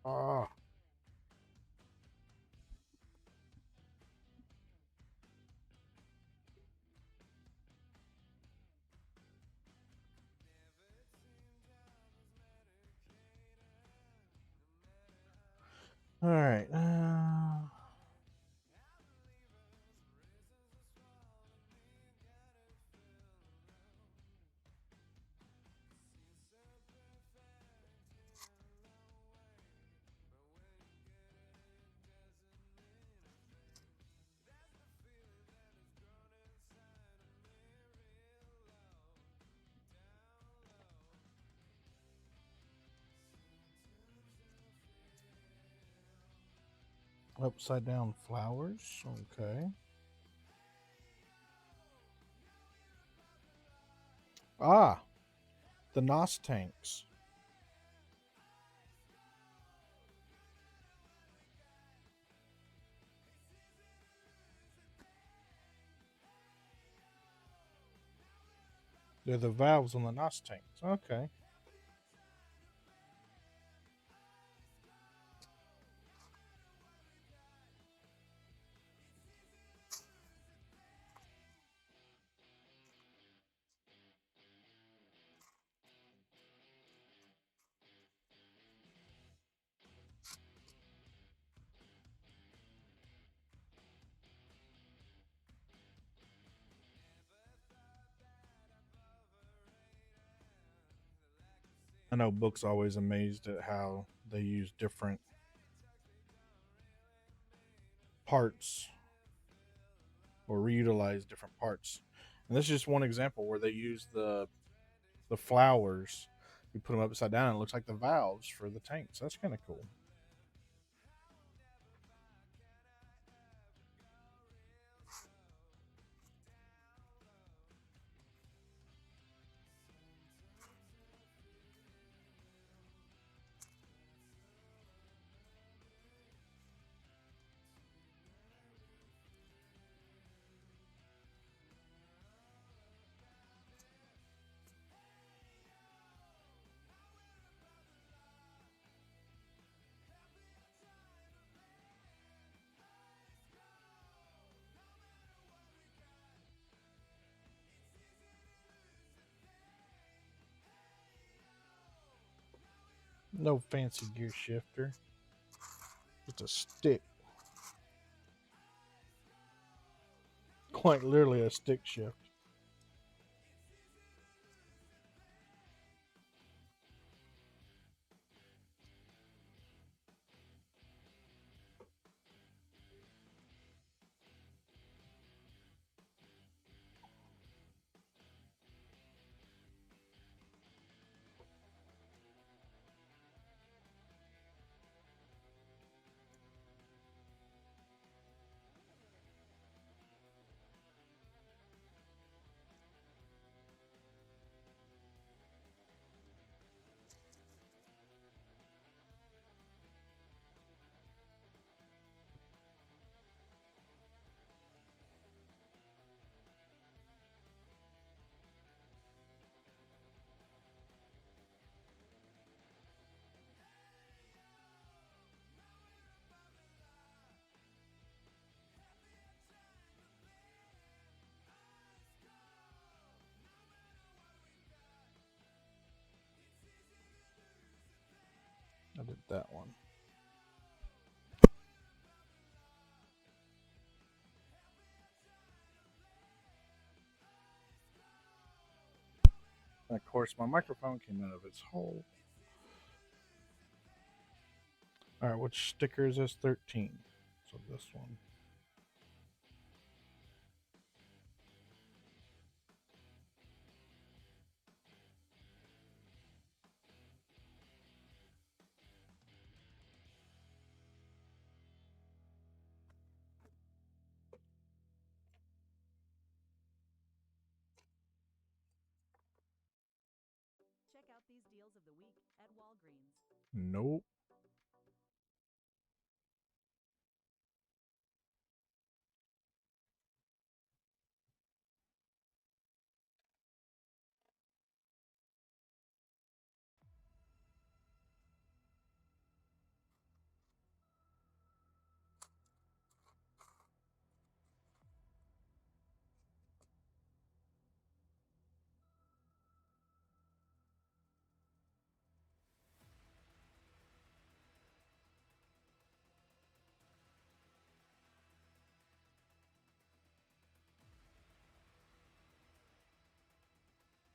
Oh. All right. Upside down flowers. Okay. Ah, the NOS tanks. They're the valves on the NOS tanks. Okay. I know Book's always amazed at how they use different parts or reutilize different parts. And this is just one example where they use the flowers. You put them upside down and it looks like the valves for the tanks. That's kind of cool. No fancy gear shifter. Just a stick. Quite literally a stick shift. I did that one. And of course, my microphone came out of its hole. All right, which sticker is this? 13. So this one. Check out these deals of the week at Walgreens. Nope.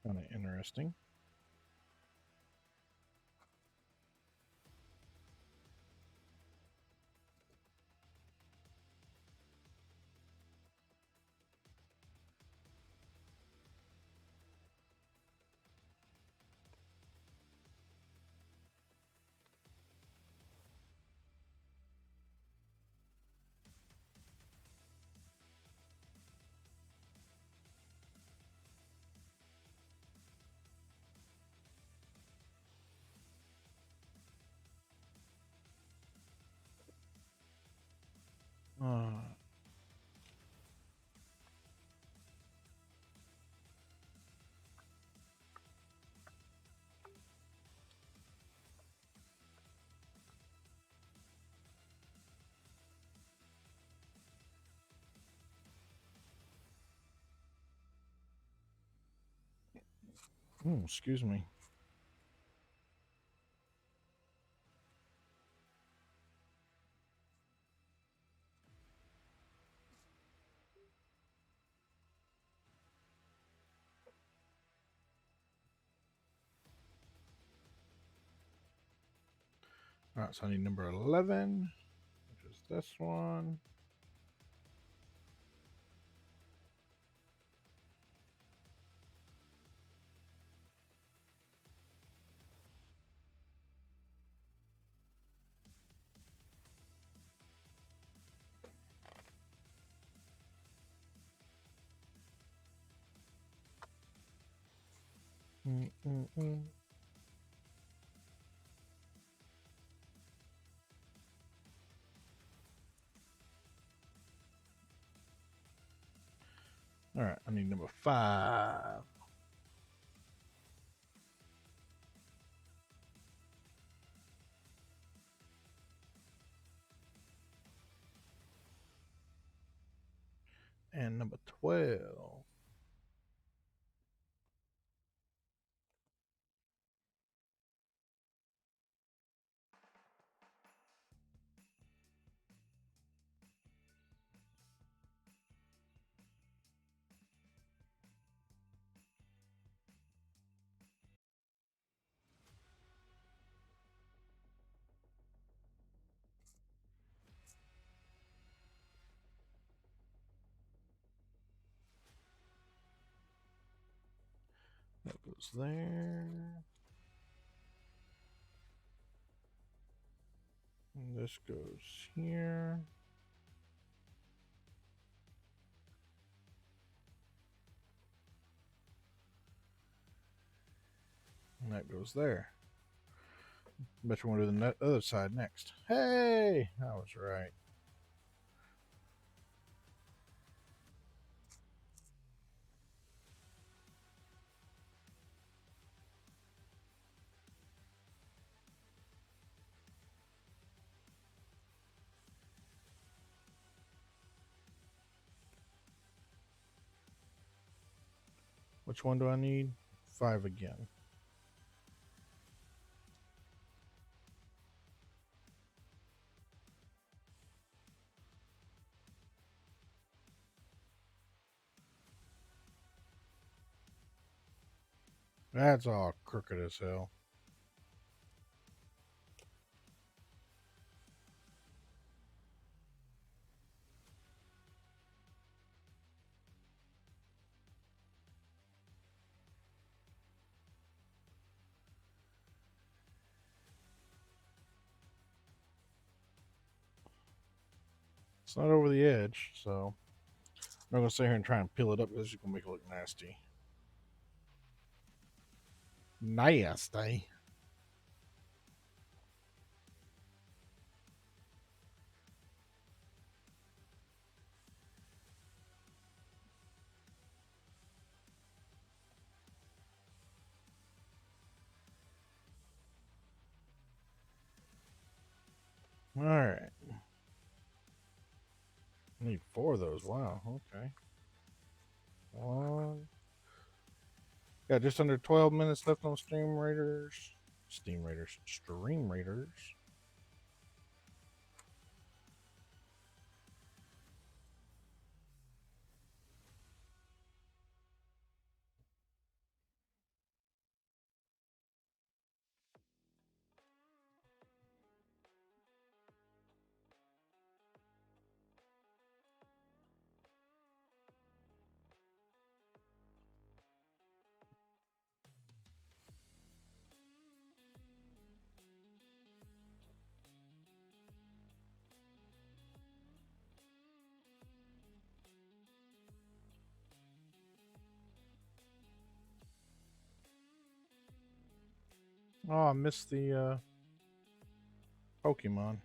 Kind of interesting. Excuse me. All right, so I need number 11, which is this one. All right, I need number 5. And number 12. That goes there. And this goes here. And that goes there. Bet you want to do the other side next. Hey, I was right. Which one do I need? 5 again. That's all crooked as hell. It's not over the edge, so I'm not going to sit here and try and peel it up because it's going to make it look nasty. Nasty. All right. I need 4 of those. Wow. Okay. Got just under 12 minutes left on Stream Raiders. Stream Raiders. Oh, I missed the Pokemon.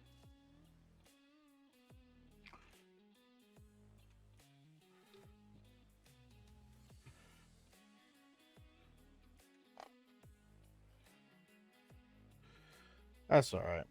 That's all right.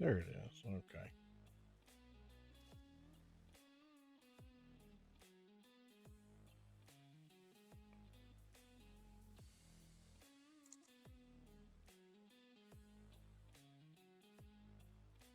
There it is. Okay. Why would I use kayak to compare hundreds of travel sites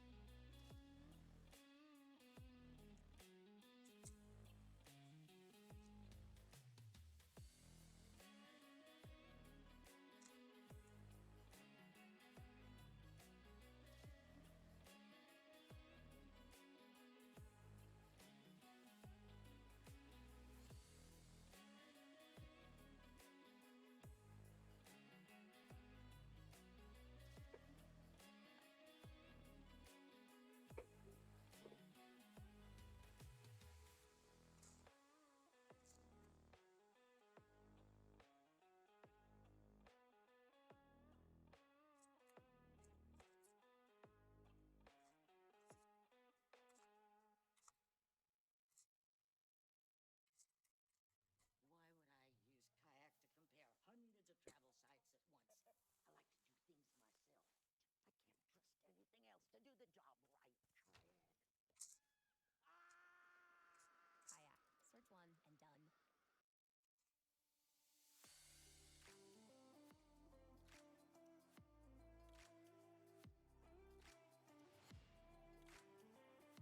at once? I like to do things myself. I can't trust anything else to do the job right. Kayak.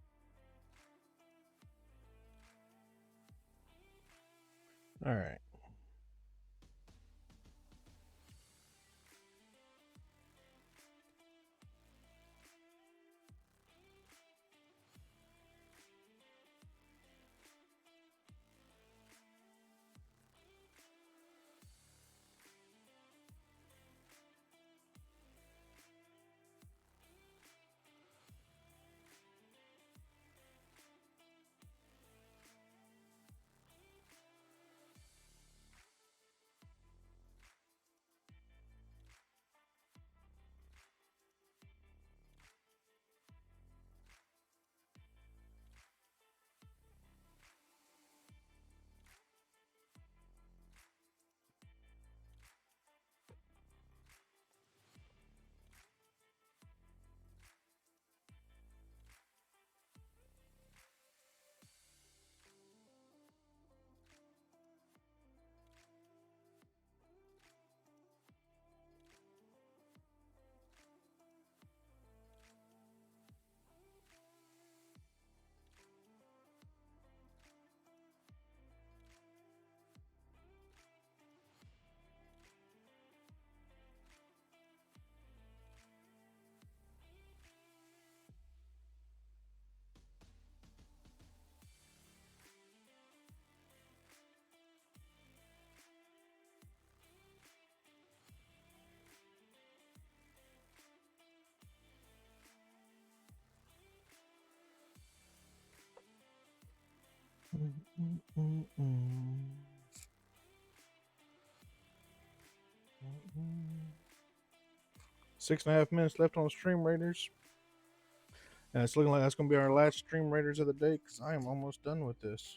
Search one and done. All right. Six and a half minutes left on Stream Raiders. And it's looking like that's going to be our last Stream Raiders of the day because I am almost done with this.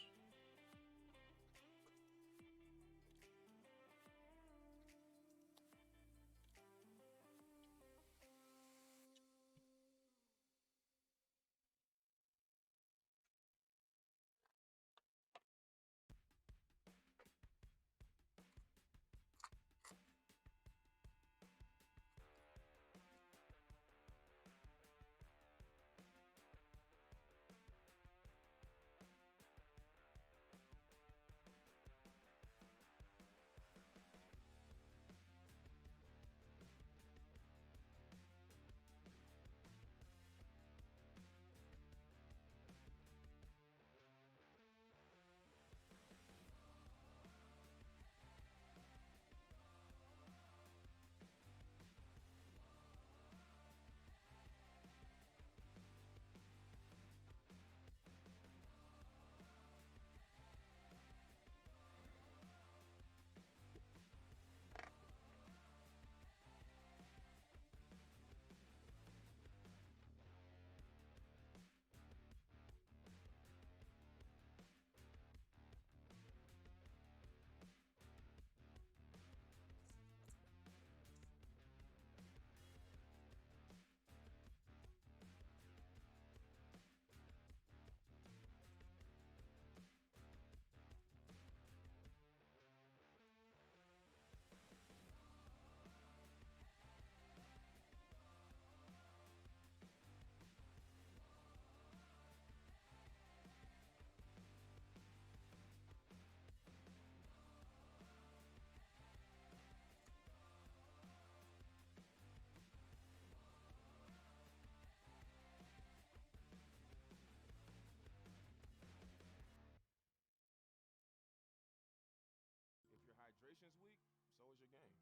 game.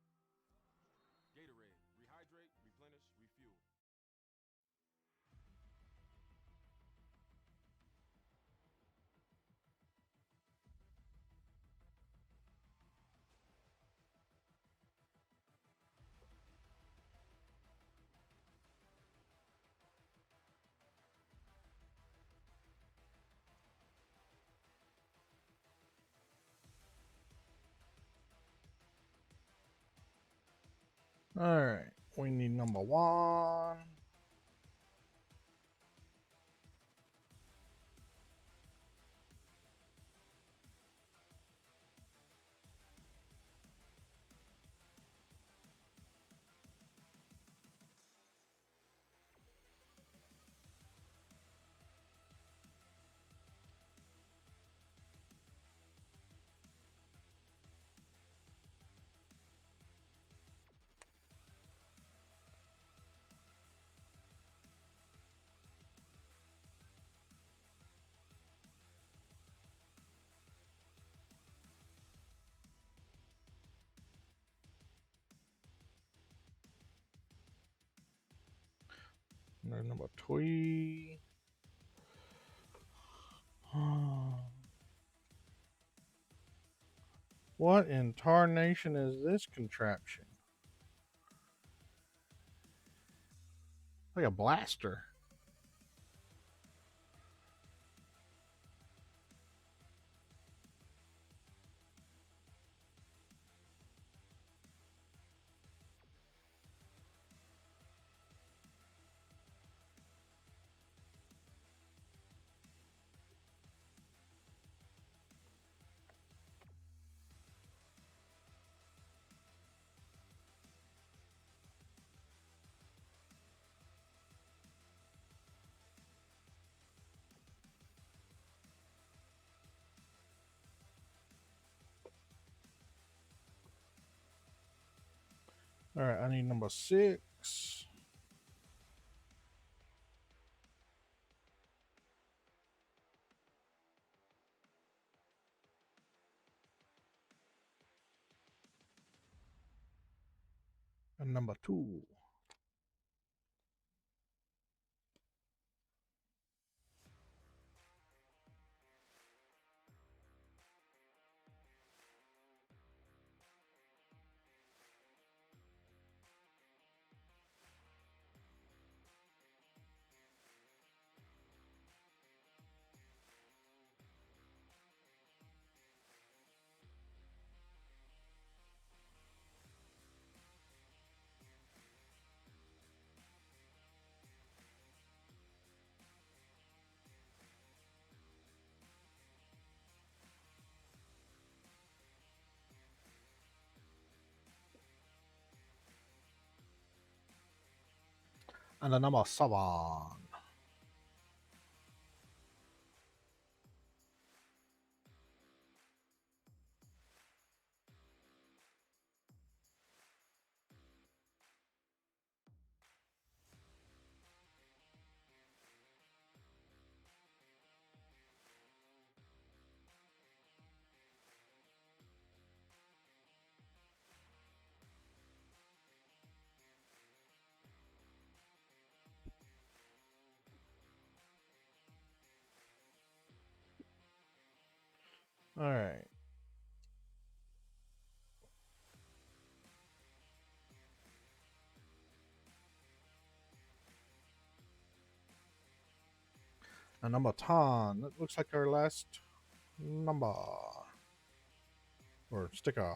Gatorade. Rehydrate, replenish, refuel. All right, we need number 1. There's number 3. What in tarnation is this contraption? Like a blaster. All right, I need number 6. And number 2. And the number 7. All right. And number 10. That looks like our last number. Or sticker.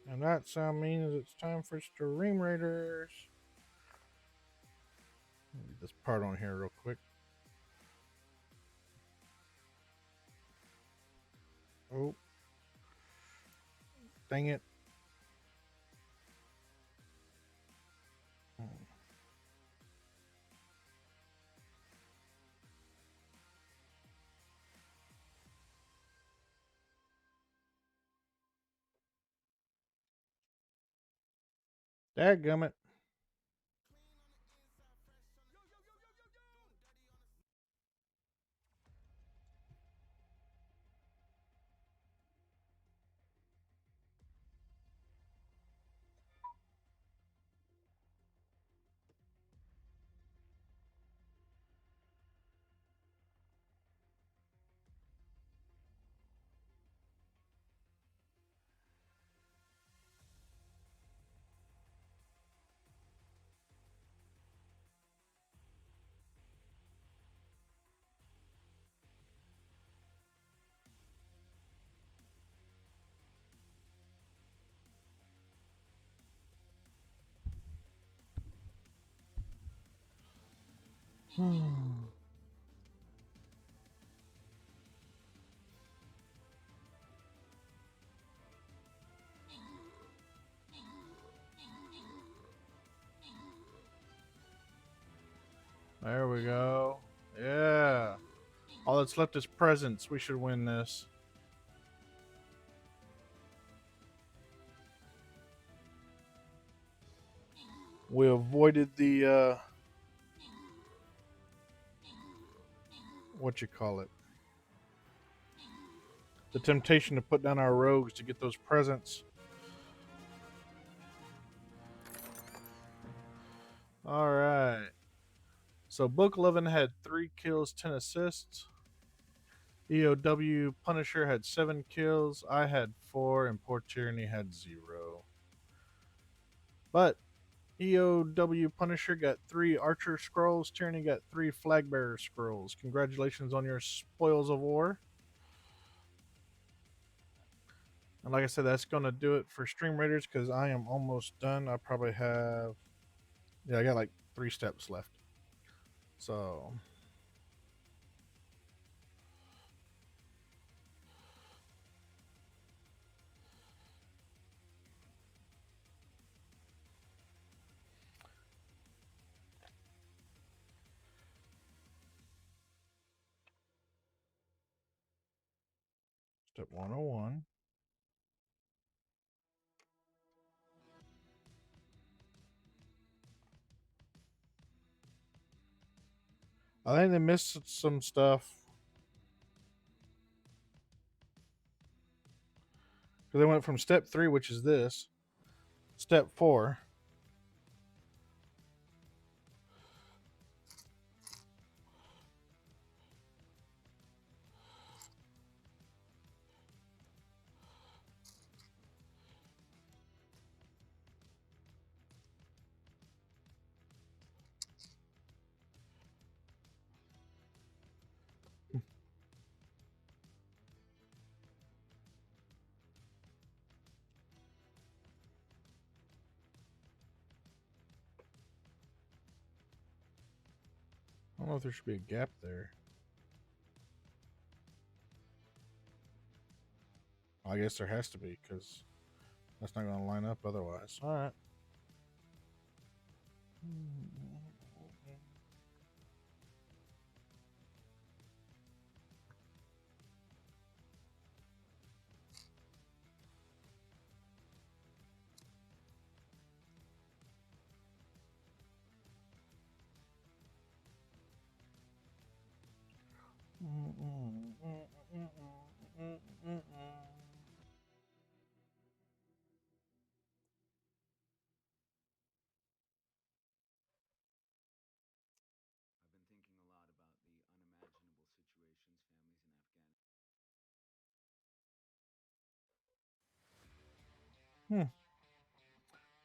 And that sound means it's time for Stream Raiders. Read this part on here real quick. Oh. Dang it. Dadgummit. There we go. Yeah. All that's left is presents. We should win this. We avoided the what you call it? The temptation to put down our rogues to get those presents. All right. So Book 11 had 3 kills, 10 assists. EOW Punisher had 7 kills. I had 4, and Poor Tyranny had 0. But EOW Punisher got 3 Archer Scrolls. Tyranny got 3 Flag Bearer Scrolls. Congratulations on your spoils of war. And like I said, that's going to do it for Stream Raiders because I am almost done. I probably have... Yeah, I got like 3 steps left. So... Step 101. I think they missed some stuff. Because they went from step 3, which is this, step 4. I don't know if there should be a gap there. I guess there has to be because that's not going to line up otherwise. All right.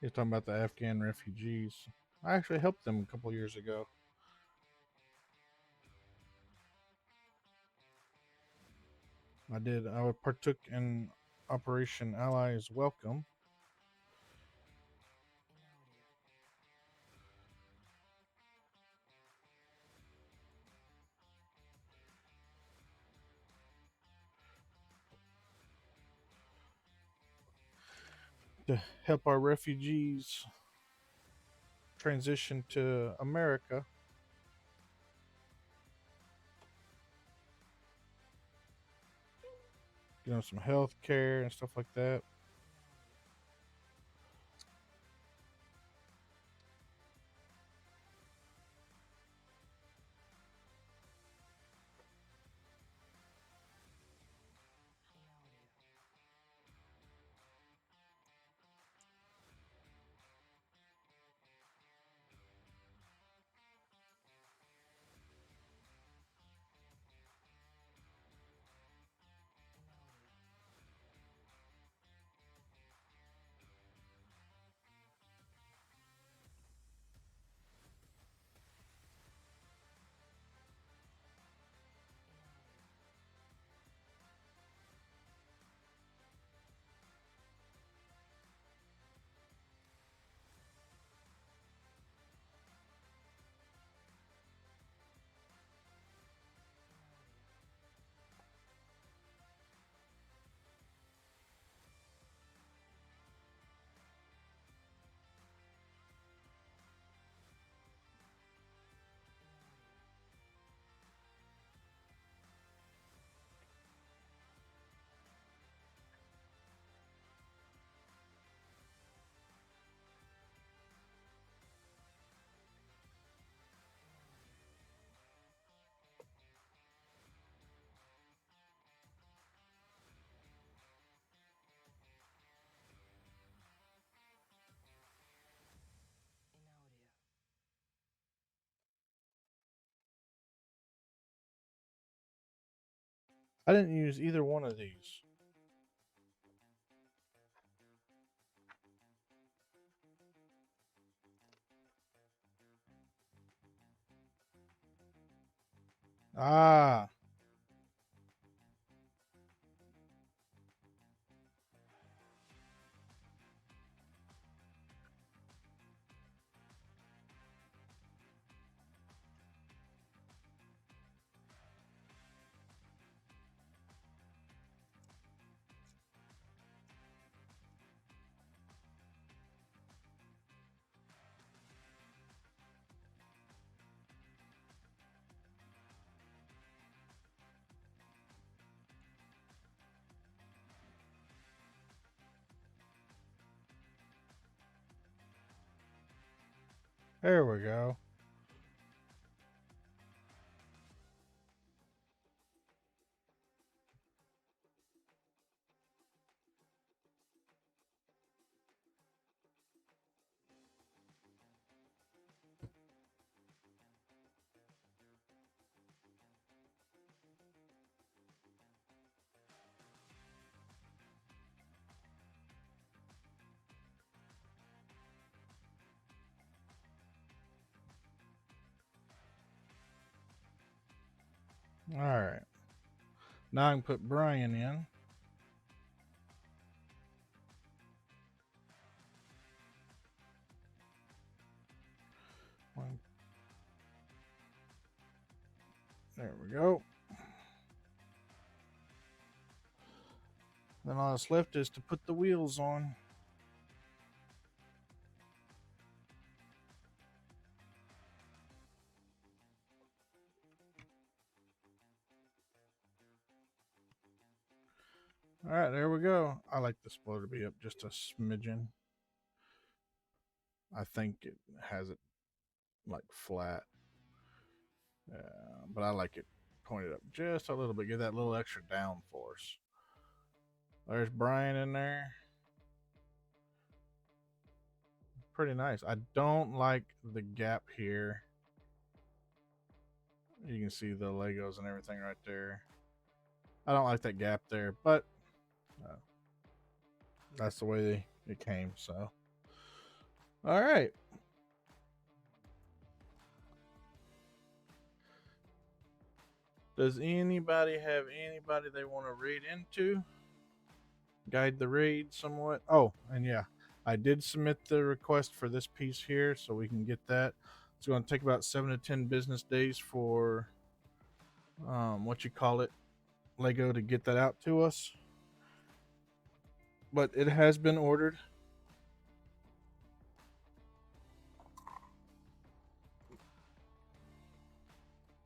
He's talking about the Afghan refugees. I actually helped them a couple years ago. I did. I partook in Operation Allies Welcome. To help our refugees transition to America. Give them some health care and stuff like that. I didn't use either one of these. Ah. There we go. All right. Now I can put Brian in. There we go. Then all that's left is to put the wheels on. All right, there we go. I like the spoiler to be up just a smidgen. I think it has it like flat. But I like it pointed up just a little bit. Give that little extra downforce. There's Brian in there. Pretty nice. I don't like the gap here. You can see the Legos and everything right there. I don't like that gap there, but that's the way it came. So, all right. Does anybody have anybody they want to raid into? Guide the raid somewhat. Oh, and yeah, I did submit the request for this piece here, so we can get that. It's going to take about 7 to 10 business days for Lego to get that out to us. But it has been ordered.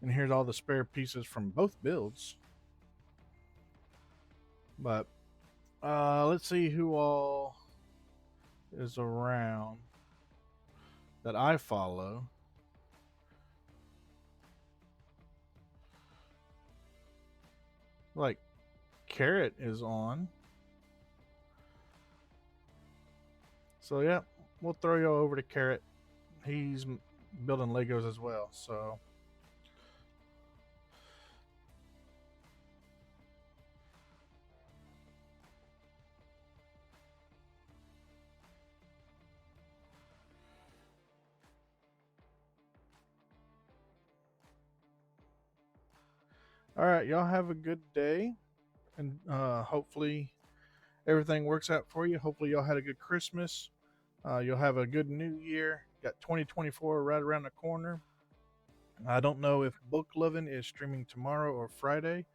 And here's all the spare pieces from both builds. But let's see who all is around that I follow. Like Carrot is on. So yeah, we'll throw you over to Carrot. He's building Legos as well, so all right, y'all have a good day, and hopefully everything works out for you. Hopefully y'all had a good Christmas. You'll have a good New Year. Got 2024 right around the corner. I don't know if Book Lovin' is streaming tomorrow or Friday,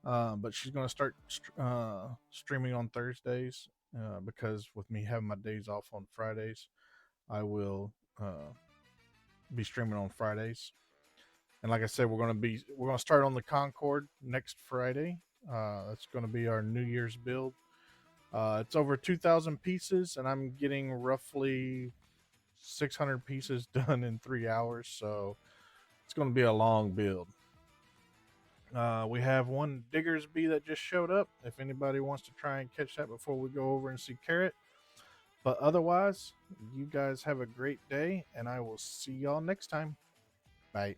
but she's going to start streaming on Thursdays because with me having my days off on Fridays, I will be streaming on Fridays. And like I said, we're going to start on the Concorde next Friday. That's going to be our New Year's build. It's over 2,000 pieces, and I'm getting roughly 600 pieces done in 3 hours. So it's going to be a long build. We have one Diggersby that just showed up. If anybody wants to try and catch that before we go over and see Carrot. But otherwise, you guys have a great day, and I will see y'all next time. Bye.